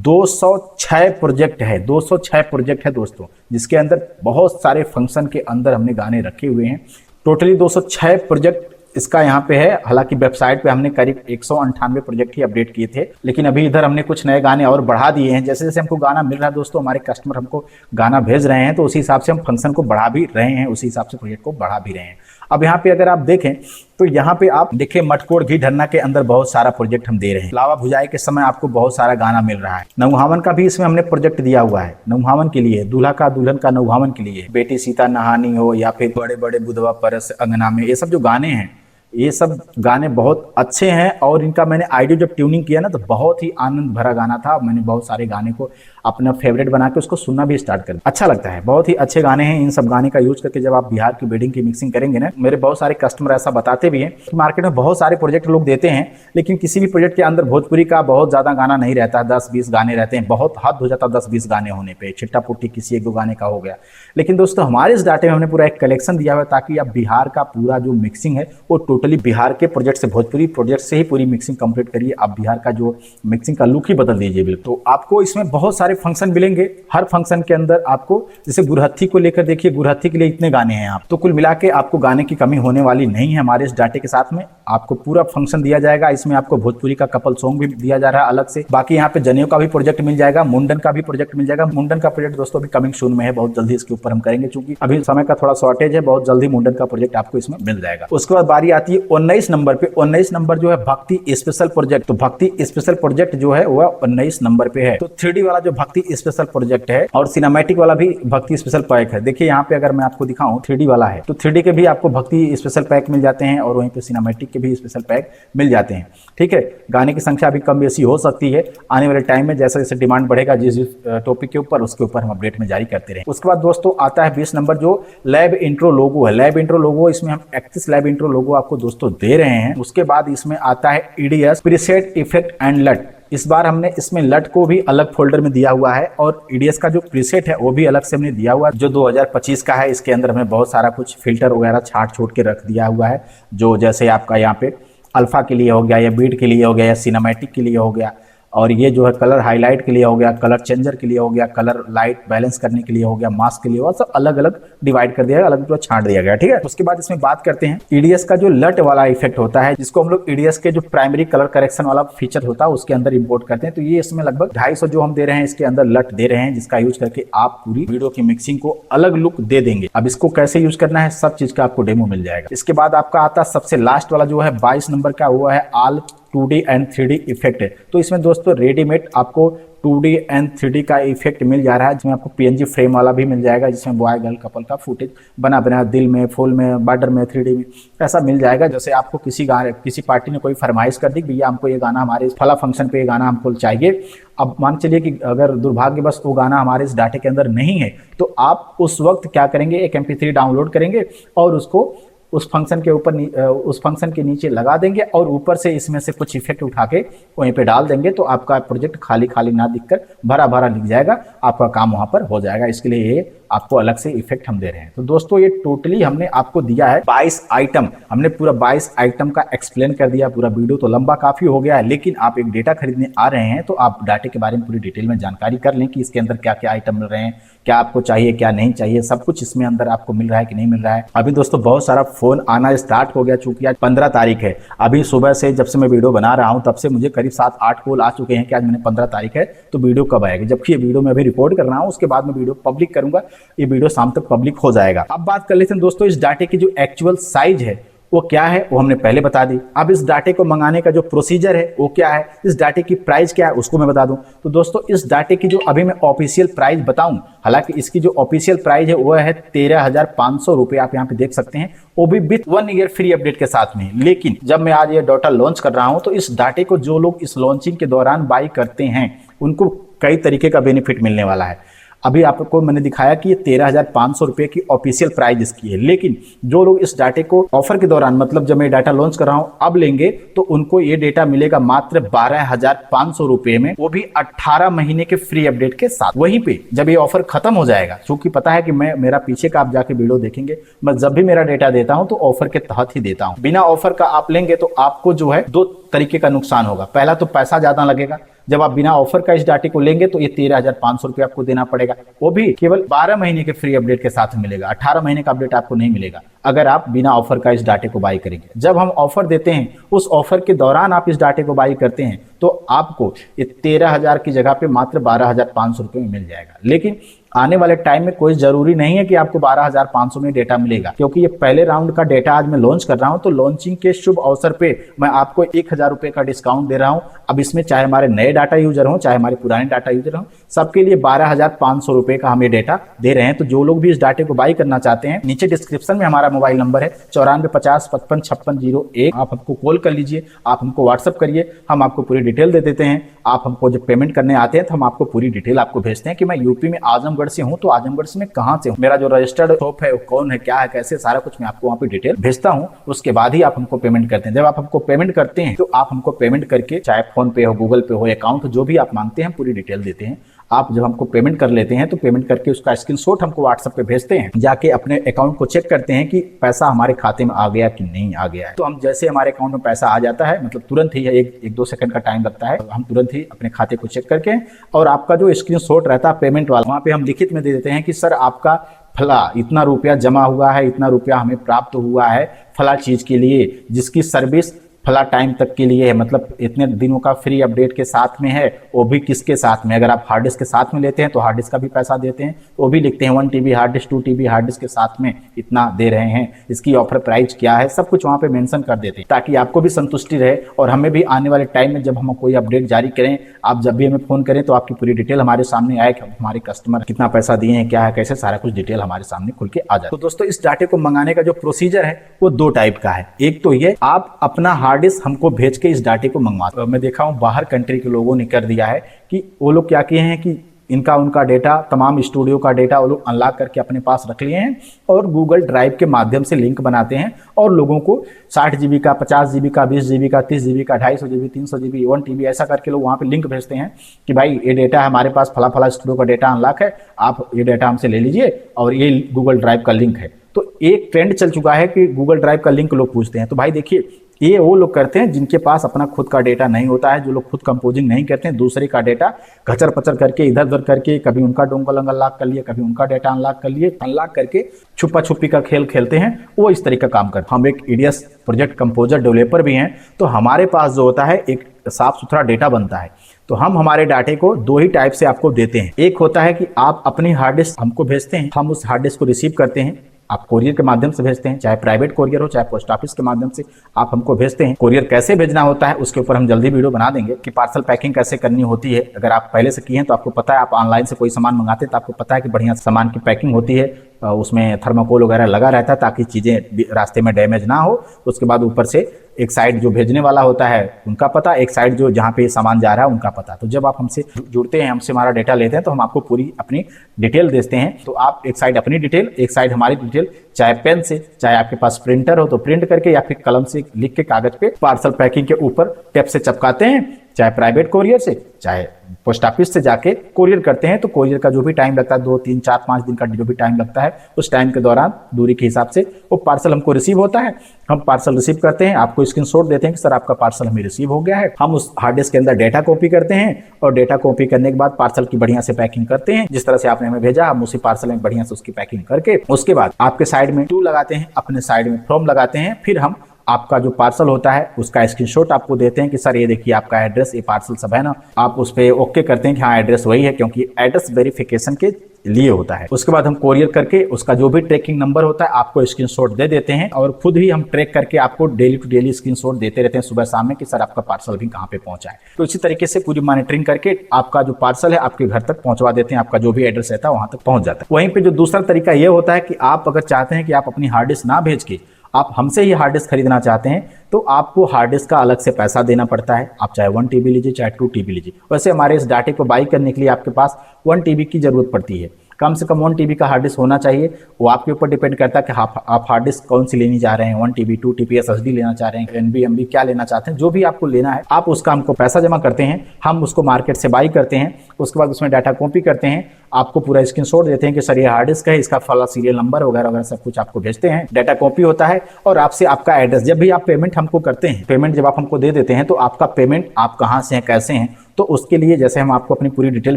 206 प्रोजेक्ट है। 206 प्रोजेक्ट है दोस्तों, जिसके अंदर बहुत सारे फंक्शन के अंदर हमने गाने रखे हुए हैं। टोटली 206 प्रोजेक्ट इसका यहाँ पे है। हालांकि वेबसाइट पे हमने करीब 198 प्रोजेक्ट ही अपडेट किए थे, लेकिन अभी इधर हमने कुछ नए गाने और बढ़ा दिए हैं। जैसे जैसे हमको गाना मिल रहा है दोस्तों, हमारे कस्टमर हमको गाना भेज रहे हैं, तो उसी हिसाब से हम फंक्शन को बढ़ा भी रहे हैं, उसी हिसाब से प्रोजेक्ट को बढ़ा भी रहे हैं। अब यहाँ पे अगर आप देखें तो यहाँ पे आप देखें मटकोड़ घी ढरना के अंदर बहुत सारा प्रोजेक्ट हम दे रहे हैं। लावा भुजाई के समय आपको बहुत सारा गाना मिल रहा है। नौहावन का भी इसमें हमने प्रोजेक्ट दिया हुआ है। नौहावन के लिए, दूल्हा का दुल्हन का नौहावन के लिए, बेटी सीता नहानी हो या फिर बड़े बड़े बुधवा परस अंगना में, ये सब जो गाने हैं, ये सब गाने बहुत अच्छे हैं। और इनका मैंने ऑडियो जब ट्यूनिंग किया ना तो बहुत ही आनंद भरा गाना था। मैंने बहुत सारे गाने को अपना फेवरेट बना के उसको सुनना भी स्टार्ट कर दिया। अच्छा लगता है, बहुत ही अच्छे गाने हैं। इन सब गाने का यूज करके जब आप बिहार की वेडिंग की मिक्सिंग करेंगे ना, मेरे बहुत सारे कस्टमर ऐसा बताते भी हैं कि मार्केट में बहुत सारे प्रोजेक्ट लोग देते हैं, लेकिन किसी भी प्रोजेक्ट के अंदर भोजपुरी का बहुत ज्यादा गाना नहीं रहता। 10-20 गाने रहते हैं, बहुत हद हो जाता है 10-20 गाने होने पर, छिट्टा पुट्टी किसी 1-2 गाने का हो गया। लेकिन दोस्तों हमारे इस डाटे में हमने पूरा एक कलेक्शन दिया हुआ है, ताकि आप बिहार का पूरा जो मिक्सिंग है वो टोटली बिहार के प्रोजेक्ट से, भोजपुरी प्रोजेक्ट से ही पूरी मिक्सिंग कंप्लीट करिए। आप बिहार का जो मिक्सिंग का लुक ही बदल दीजिए बिल्कुल। तो आपको इसमें बहुत सारे फंक्शन मिलेंगे। हर फंक्शन के अंदर आपको, जैसे गुरहत्थी को लेकर देखिए, गुरहत्थी के लिए इतने गाने हैं आप, तो कुल मिला के आपको गाने की कमी होने वाली नहीं है। हमारे इस डाटे के साथ में आपको पूरा फंक्शन दिया जाएगा। इसमें आपको भोजपुरी का कपल सॉन्ग भी दिया जा रहा है अलग से। बाकी यहाँ पे जनेऊ का भी प्रोजेक्ट मिल जाएगा, मुंडन का भी प्रोजेक्ट मिल जाएगा। मुंडन का प्रोजेक्ट दोस्तों अभी कमिंग सून में है, बहुत जल्दी इसके ऊपर हम करेंगे, क्योंकि अभी समय का थोड़ा शॉर्टेज है। बहुत जल्दी मुंडन का प्रोजेक्ट आपको इसमें मिल जाएगा। उसके बाद बारी आती है जाती है 19 नंबर पे। 19 नंबर जो है भक्ति स्पेशल प्रोजेक्ट। तो भक्ति स्पेशल प्रोजेक्ट जो है वह 19 नंबर पे है। तो 3D वाला जो भक्ति स्पेशल प्रोजेक्ट है और सिनेमैटिक वाला भी भक्ति स्पेशल पैक है। देखिए यहाँ पे अगर मैं आपको दिखाऊं 3D वाला है तो 3D के भी आपको भक्ति स्पेशल पैक मिल जाते हैं और वहीं पे सिनेमैटिक के भी स्पेशल पैक मिल जाते हैं। ठीक है, गाने की संख्या भी कम बेसी हो सकती है आने वाले टाइम में, जैसे जैसे डिमांड बढ़ेगा जिस टॉपिक के ऊपर उसके ऊपर हम अपडेट में जारी करते रहे। उसके बाद दोस्तों आता है 20 नंबर जो लैब इंट्रो लोगो है। लैब इंट्रो लोगो, इसमें हम 31 लैब इंट्रो लोगो आपको दोस्तों दे रहे हैं। उसके बाद इसमें आता है EDS प्रीसेट इफेक्ट एंड लट। इस बार हमने इसमें लट को भी अलग फोल्डर में दिया हुआ है और EDS का जो प्रीसेट है वो भी अलग से हमने दिया हुआ है जो 2025 का है। इसके अंदर हमने बहुत सारा कुछ फिल्टर वगैरह छाट छोड़ के रख दिया हुआ है, जो जैसे आपका यहाँ पे अल्फा के लिए हो गया या बीट के लिए हो गया या सिनेमैटिक के लिए हो गया, और ये जो है कलर हाईलाइट के लिए हो गया, कलर चेंजर के लिए हो गया, कलर लाइट बैलेंस करने के लिए हो गया, मास्क के लिए हो, सब अलग अलग डिवाइड कर दिया गया, अलग अलग छांट दिया गया। ठीक है, उसके बाद इसमें बात करते हैं EDS का जो लट वाला इफेक्ट होता है, जिसको हम लोग EDS के जो प्राइमरी कलर करेक्शन वाला फीचर होता है उसके अंदर इंपोर्ट करते हैं। तो ये इसमें लगभग 250 जो हम दे रहे हैं इसके अंदर लट दे रहे हैं, जिसका यूज करके आप पूरी वीडियो की मिक्सिंग को अलग लुक दे देंगे। अब इसको कैसे यूज करना है सब चीज का आपको डेमो मिल जाएगा। इसके बाद आपका आता सबसे लास्ट वाला जो है 22 नंबर का, वो है all 2D and 3D effect है। तो इसमें दोस्तों रेडीमेड आपको 2D एंड 3D का इफेक्ट मिल जा रहा है, जिसमें आपको PNG फ्रेम वाला भी मिल जाएगा, जिसमें बॉय गर्ल कपल का फुटेज बना बना दिल में, फूल में, बॉर्डर में, 3D में ऐसा मिल जाएगा। जैसे आपको किसी पार्टी ने कोई फरमाइश कर दी भैया हमको ये गाना हमारे फला फंक्शन पे ये गाना हमको चाहिए। अब मान चलिए कि अगर दुर्भाग्यवश वो गाना हमारे इस डाटे के अंदर नहीं है तो आप उस वक्त क्या करेंगे, एक MP3 डाउनलोड करेंगे और उसको उस फंक्शन के ऊपर उस फंक्शन के नीचे लगा देंगे और ऊपर से इसमें से कुछ इफेक्ट उठा के वहीं पे डाल देंगे, तो आपका प्रोजेक्ट खाली खाली ना दिखकर भरा भरा दिख जाएगा, आपका काम वहां पर हो जाएगा। इसके लिए ये आपको अलग से इफेक्ट हम दे रहे हैं। तो दोस्तों ये टोटली हमने आपको दिया है 22 आइटम। हमने पूरा 22 आइटम का एक्सप्लेन कर दिया। पूरा वीडियो तो लंबा काफी हो गया है, लेकिन आप एक डेटा खरीदने आ रहे हैं तो आप डाटे के बारे में पूरी डिटेल में जानकारी कर लें कि इसके अंदर क्या क्या आइटम मिल रहे हैं, क्या आपको चाहिए क्या नहीं चाहिए, सब कुछ इसमें अंदर आपको मिल रहा है कि नहीं मिल रहा है। अभी दोस्तों बहुत सारा फोन आना स्टार्ट हो गया, चूंकि आज 15 तारीख है। अभी सुबह से जब से मैं वीडियो बना रहा हूं तब से मुझे करीब 7-8 कॉल आ चुके हैं कि आज मैंने 15 तारीख है तो वीडियो कब आएगी, जबकि ये वीडियो मैं अभी रिकॉर्ड कर रहा हूं, उसके बाद मैं वीडियो पब्लिक करूंगा, ये वीडियो शाम तक पब्लिक हो जाएगा। अब बात कर लेते हैं दोस्तों इस डाटे की जो एक्चुअल साइज है वो क्या है, वो हमने पहले बता दी। अब इस डाटे को मंगाने का जो प्रोसीजर है वो क्या है, इस डाटे की प्राइस क्या है उसको मैं बता दूं। तो दोस्तों इस डाटे की जो अभी मैं ऑफिशियल प्राइस बताऊं, हालांकि इसकी जो ऑफिशियल प्राइस है वो है 13,500 रुपए, आप यहाँ पे देख सकते हैं, वो भी विथ 1 ईयर फ्री अपडेट के साथ में। लेकिन जब मैं आज ये डाटा लॉन्च कर रहा हूं तो इस डाटे को जो लोग इस लॉन्चिंग के दौरान बाई करते हैं उनको कई तरीके का बेनिफिट मिलने वाला है। अभी आपको मैंने दिखाया कि ये 13,500 रुपए की ऑफिशियल प्राइस इसकी है, लेकिन जो लोग इस डाटे को ऑफर के दौरान, मतलब जब मैं डाटा लॉन्च कर रहा हूं अब लेंगे तो उनको ये डेटा मिलेगा मात्र 12,500 रुपए में, वो भी 18 महीने के फ्री अपडेट के साथ। वहीं पे जब ये ऑफर खत्म हो जाएगा, क्योंकि पता है कि मेरा पीछे का आप जाके वीडियो देखेंगे, मैं जब भी मेरा डेटा देता हूं तो ऑफर के तहत ही देता हूं। बिना ऑफर का आप लेंगे तो आपको जो है 2 तरीके का नुकसान होगा। पहला तो पैसा ज्यादा लगेगा, जब आप बिना ऑफर का इस डाटे को लेंगे तो ये 13,500 रुपए आपको देना पड़ेगा, वो भी केवल 12 महीने के फ्री अपडेट के साथ मिलेगा। 18 महीने का अपडेट आपको नहीं मिलेगा अगर आप बिना ऑफर का इस डाटे को बाई करेंगे। जब हम ऑफर देते हैं उस ऑफर के दौरान आप इस डाटे को बाई करते हैं तो आपको ये 13,000 की जगह पे मात्र 12,500 रुपए में मिल जाएगा। लेकिन आने वाले टाइम में कोई जरूरी नहीं है कि आपको 12,500 में डेटा मिलेगा, क्योंकि ये पहले राउंड का डेटा आज मैं लॉन्च कर रहा हूं, तो लॉन्चिंग के शुभ अवसर पे मैं आपको 1,000 रुपए का डिस्काउंट दे रहा हूं। अब इसमें चाहे हमारे नए डाटा यूजर हो चाहे हमारे पुराने डाटा यूजर हो, सबके लिए 12,500 रुपए का हम ये डेटा दे रहे हैं। तो जो लोग भी इस डाटे को बाई करना चाहते हैं, नीचे डिस्क्रिप्शन में हमारा मोबाइल नंबर है 9450555601, आप हमको कॉल कर लीजिए, आप हमको व्हाट्सअप करिए, हम आपको पूरी डिटेल दे देते हैं। आप हमको जब पेमेंट करने आते हैं तो हम आपको पूरी डिटेल आपको भेजते हैं कि मैं यूपी में आजमगढ़ से हूं, तो आजमगढ़ से मैं कहां से हूं, मेरा जो रजिस्टर्ड शॉप है वो कौन है, क्या है, कैसे, सारा कुछ मैं आपको वहां पे डिटेल भेजता हूं। उसके बाद ही आप हमको पेमेंट करते हैं। जब आप हमको पेमेंट करते हैं तो आप हमको पेमेंट करके, चाहे फोन पे हो, गूगल पे हो, अकाउंट जो भी आप मांगते हैं पूरी डिटेल देते हैं। आप जब हमको पेमेंट कर लेते हैं तो पेमेंट करके उसका स्क्रीनशॉट हमको व्हाट्सएप पे भेजते हैं, जाके अपने अकाउंट को चेक करते हैं कि पैसा हमारे खाते में आ गया कि नहीं आ गया है। तो हम जैसे हमारे अकाउंट में पैसा आ जाता है, मतलब तुरंत ही, 1-2 सेकंड का टाइम लगता है, हम तुरंत ही अपने खाते को चेक करके और आपका जो स्क्रीनशॉट रहता है पेमेंट वाला, वहां पे हम लिखित में दे देते हैं कि सर आपका फला इतना रुपया जमा हुआ है, इतना रुपया हमें प्राप्त हुआ है फला चीज के लिए, जिसकी सर्विस फला टाइम तक के लिए है, मतलब इतने दिनों का फ्री अपडेट के साथ में है, वो भी किसके साथ में, अगर आप हार्ड डिस्क के साथ में लेते हैं तो हार्ड डिस्क का भी पैसा देते हैं, तो वो भी लिखते हैं 1 TB hard disk 2 TB hard disk के साथ में इतना दे रहे हैं, इसकी ऑफर प्राइस क्या है, सब कुछ वहाँ पे मेंशन कर देते हैं ताकि आपको भी संतुष्टि रहे और हमें भी आने वाले टाइम में जब हम कोई अपडेट जारी करें, आप जब भी हमें फोन करें तो आपकी पूरी डिटेल हमारे सामने आए कि हमारे कस्टमर कितना पैसा दिए हैं, क्या है, कैसे, सारा कुछ डिटेल हमारे सामने खुल के आ जाए। तो दोस्तों इस डाटे को मंगाने का जो प्रोसीजर है वो 2 टाइप का है। एक तो ये आप अपना हार्ड डिस्क हमको भेज के इस डाटे को मंगवा, मैं देखा हूँ बाहर कंट्री के लोगों ने कर दिया है कि वो लोग क्या किए हैं कि उनका डेटा, तमाम स्टूडियो का डेटा वो लोग अनलॉक करके अपने पास रख लिए हैं और गूगल ड्राइव के माध्यम से लिंक बनाते हैं और लोगों को 60 GB का, 50 GB का, 20 GB का, 30 GB का, 250 GB, 300 GB, 1 TB ऐसा करके लोग वहाँ पे लिंक भेजते हैं कि भाई ये डेटा हमारे पास फला फला स्टूडियो का डेटा अनलॉक है, आप ये डेटा हमसे ले लीजिए और ये गूगल ड्राइव का लिंक है। तो एक ट्रेंड चल चुका है कि गूगल ड्राइव का लिंक लोग पूछते हैं। तो भाई देखिए, ये वो लोग करते हैं जिनके पास अपना खुद का डेटा नहीं होता है, जो लोग खुद कंपोजिंग नहीं करते हैं, दूसरे का डेटा खचर पचर करके इधर उधर करके कभी उनका डोंगल अनलॉक कर लिए, कभी उनका डेटा अनलॉक कर लिए, अनलॉक करके छुपा छुपी का खेल खेलते हैं, वो इस तरीके का काम करते हैं। हम एक EDS प्रोजेक्ट कंपोजर डेवलपर भी हैं, तो हमारे पास जो होता है एक साफ सुथरा डेटा बनता है। तो हम हमारे डाटे को 2 ही टाइप से आपको देते हैं। एक होता है कि आप अपनी हार्ड डिस्क हमको भेजते हैं, हम उस हार्ड डिस्क को रिसीव करते हैं, आप कोरियर के माध्यम से भेजते हैं, चाहे प्राइवेट कोरियर हो चाहे पोस्ट ऑफिस के माध्यम से आप हमको भेजते हैं। कोरियर कैसे भेजना होता है उसके ऊपर हम जल्दी वीडियो बना देंगे कि पार्सल पैकिंग कैसे करनी होती है। अगर आप पहले से किए हैं तो आपको पता है, आप ऑनलाइन से कोई सामान मंगाते हैं तो आपको पता है कि बढ़िया सामान की पैकिंग होती है, उसमें थर्माकोल वगैरह लगा रहता है ताकि चीज़ें रास्ते में डैमेज ना हो। उसके बाद ऊपर से एक साइड जो भेजने वाला होता है उनका पता, एक साइड जो जहाँ पे सामान जा रहा है उनका पता। तो जब आप हमसे जुड़ते हैं, हमसे हमारा डेटा लेते हैं तो हम आपको पूरी अपनी डिटेल देते हैं। तो आप एक साइड अपनी डिटेल, एक साइड हमारी डिटेल, चाहे पेन से, चाहे आपके पास प्रिंटर हो तो प्रिंट करके या फिर कलम से लिख के कागज पे पार्सल पैकिंग के ऊपर टेप से चिपकाते हैं, चाहे प्राइवेट कोरियर से चाहे पोस्ट ऑफिस से जाके कोरियर करते हैं। तो कोरियर का जो भी टाइम लगता है, 2, 3, 4, 5 दिन का जो भी टाइम लगता है, उस टाइम के दौरान दूरी के हिसाब से वो पार्सल हमको रिसीव होता है। हम पार्सल रिसीव करते हैं, आपको स्क्रीनशॉट देते हैं कि सर आपका पार्सल हमें रिसीव हो गया है। हम उस हार्ड डिस्क के अंदर डेटा कॉपी करते हैं और डेटा कॉपी करने के बाद पार्सल की बढ़िया से पैकिंग करते हैं। जिस तरह से आपने हमें भेजा, हम उसी पार्सल में बढ़िया से उसकी पैकिंग करके उसके बाद आपके साइड में टू लगाते हैं, अपने साइड में फ्रॉम लगाते हैं। फिर हम आपका जो पार्सल होता है उसका स्क्रीनशॉट आपको देते हैं कि सर ये देखिए आपका एड्रेस, ये पार्सल सब है ना। आप उस पर ओके करते हैं कि हाँ एड्रेस वही है, क्योंकि एड्रेस वेरिफिकेशन के लिए होता है। उसके बाद हम कोरियर करके उसका जो भी ट्रैकिंग नंबर होता है आपको स्क्रीनशॉट दे देते हैं और खुद ही हम ट्रैक करके आपको डेली टू डेली स्क्रीनशॉट देते रहते हैं सुबह शाम में कि सर आपका पार्सल भी कहाँ पे पहुंचा है। तो इसी तरीके से पूरी मॉनिटरिंग करके आपका जो पार्सल है आपके घर तक पहुंचवा देते हैं, आपका जो भी एड्रेस रहता है वहां तक पहुंच जाता है। वहीं पे जो दूसरा तरीका ये होता है कि आप अगर चाहते हैं कि आप अपनी हार्ड डिस्क ना भेज के आप हमसे ही हार्ड डिस्क खरीदना चाहते हैं तो आपको हार्ड डिस्क का अलग से पैसा देना पड़ता है। आप चाहे 1 TB लीजिए चाहे 2 TB लीजिए। वैसे हमारे इस डाटे को बाई करने के लिए आपके पास 1 TB की जरूरत पड़ती है। कम से कम 1 TB का हार्ड डिस्क होना चाहिए। वो आपके ऊपर डिपेंड करता है कि आप हार्ड डिस्क कौन सी लेनी चाह रहे हैं, 1 TB 2 TB SSD लेना चाह रहे हैं, NVMe क्या लेना चाहते हैं, जो भी आपको लेना है आप उसका हमको पैसा जमा करते हैं, हम उसको मार्केट से बाई करते हैं। उसके बाद उसमें डाटा कॉपी करते हैं, आपको पूरा स्क्रीनशॉट देते हैं कि सर ये हार्ड डिस्क है, इसका फला सीरियल नंबर वगैरह वगैरह सब कुछ आपको भेजते हैं। डाटा कॉपी होता है और आपसे आपका एड्रेस, जब भी आप पेमेंट हमको करते हैं, पेमेंट जब आप हमको दे देते हैं तो आपका पेमेंट आप कहाँ से हैं, कैसे हैं, तो उसके लिए जैसे हम आपको अपनी पूरी डिटेल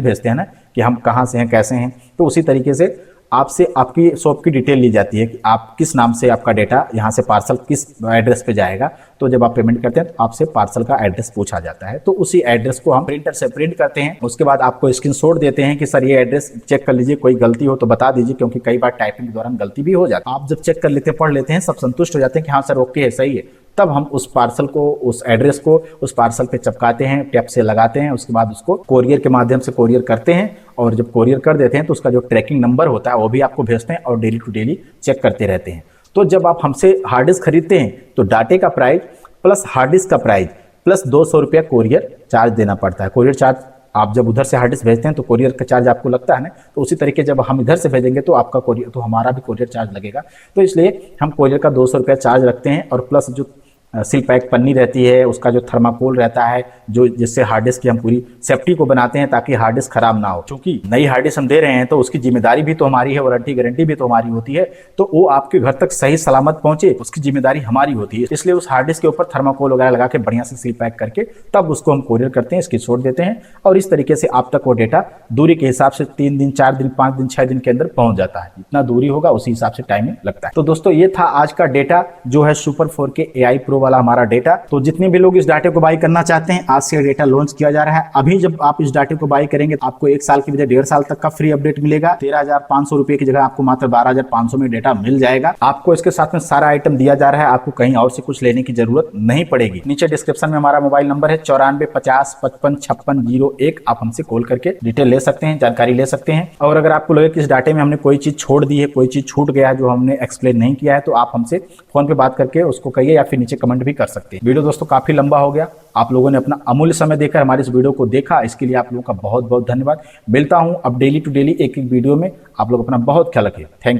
भेजते हैं ना कि हम कहाँ से हैं, कैसे हैं, तो उसी तरीके से आपसे आपकी शॉप की डिटेल ली जाती है कि आप किस नाम से आपका डेटा यहाँ से पार्सल किस एड्रेस पे जाएगा। तो जब आप पेमेंट करते हैं तो आपसे पार्सल का एड्रेस पूछा जाता है, तो उसी एड्रेस को हम प्रिंटर से प्रिंट करते हैं। उसके बाद आपको स्क्रीनशॉट देते हैं कि सर ये एड्रेस चेक कर लीजिए, कोई गलती हो तो बता दीजिए, क्योंकि कई बार टाइपिंग के दौरान गलती भी हो जाती है। आप जब चेक कर लेते हैं, पढ़ लेते हैं, सब संतुष्ट हो जाते हैं कि हाँ सर ओके है, सही है, तब हम उस पार्सल को, उस एड्रेस को उस पार्सल पे चिपकाते हैं, टेप से लगाते हैं। उसके बाद उसको कोरियर के माध्यम से कोरियर करते हैं और जब कोरियर कर देते हैं तो उसका जो ट्रैकिंग नंबर होता है वो भी आपको भेजते हैं और डेली टू डेली चेक करते रहते हैं। तो जब आप हमसे हार्ड डिस्क खरीदते हैं तो डाटे का प्राइस प्लस हार्ड डिस्क का प्राइस प्लस 200 रुपया कोरियर चार्ज देना पड़ता है। कोरियर चार्ज आप जब उधर से हार्ड डिस्क भेजते हैं तो कोरियर का चार्ज आपको लगता है ना, तो उसी तरीके जब हम इधर से भेजेंगे तो आपका कोरियर, तो हमारा भी कोरियर चार्ज लगेगा। तो इसलिए हम कोरियर का 200 रुपया चार्ज रखते हैं और प्लस जो सील पैक पन्नी रहती है, उसका जो थर्माकोल रहता है, जो जिससे हार्ड डिस्क की हम पूरी सेफ्टी को बनाते हैं ताकि हार्ड डिस्क खराब ना हो। क्योंकि नई हार्ड डिस्क हम दे रहे हैं तो उसकी जिम्मेदारी भी तो हमारी है, वारंटी गारंटी भी तो हमारी होती है, तो वो आपके घर तक सही सलामत पहुंचे उसकी जिम्मेदारी हमारी होती है। इसलिए उस हार्ड डिस्क के ऊपर थर्माकोल वगैरह लगा के बढ़िया से सील पैक करके तब उसको हम कोरियर करते हैं, स्क्रीनशॉट देते हैं और इस तरीके से आप तक वो डेटा दूरी के हिसाब से 3 दिन 4 दिन 5 दिन 6 दिन के अंदर पहुंच जाता है। जितना दूरी होगा उसी हिसाब से टाइमिंग लगता है। तो दोस्तों ये था आज का डेटा जो है सुपर 4K AI Pro वाला हमारा डाटा। तो जितने भी लोग इस डाटे को बाई करना चाहते हैं, आज से डाटा लॉन्च किया जा रहा है। अभी जब आप इस डाटे को बाई करेंगे तो आपको 1 साल की बजाय 1.5 साल तक का फ्री अपडेट मिलेगा। 13,500 रुपए की जगह आपको मात्र 12,500 में डाटा मिल जाएगा। आपको इसके साथ में सारा आइटम दिया जा रहा है, आपको कहीं और से कुछ लेने की जरूरत नहीं पड़ेगी। नीचे डिस्क्रिप्शन में हमारा मोबाइल नंबर है 94 50 55 56 01। आप हमसे कॉल करके डिटेल ले सकते हैं, जानकारी ले सकते हैं। और अगर आपको लगे कि इस डाटे में हमने कोई चीज छोड़ दी है, कोई चीज छूट गया है जो हमने एक्सप्लेन नहीं किया है, तो आप हमसे फोन पे बात करके उसको कहिए या फिर नीचे कमेंट भी कर सकते हैं। वीडियो दोस्तों काफी लंबा हो गया, आप लोगों ने अपना अमूल्य समय देकर हमारे इस वीडियो को देखा, इसके लिए आप लोगों का बहुत बहुत धन्यवाद। मिलता हूं अब डेली टू डेली एक एक वीडियो में। आप लोग अपना बहुत ख्याल रखिए। Thank you.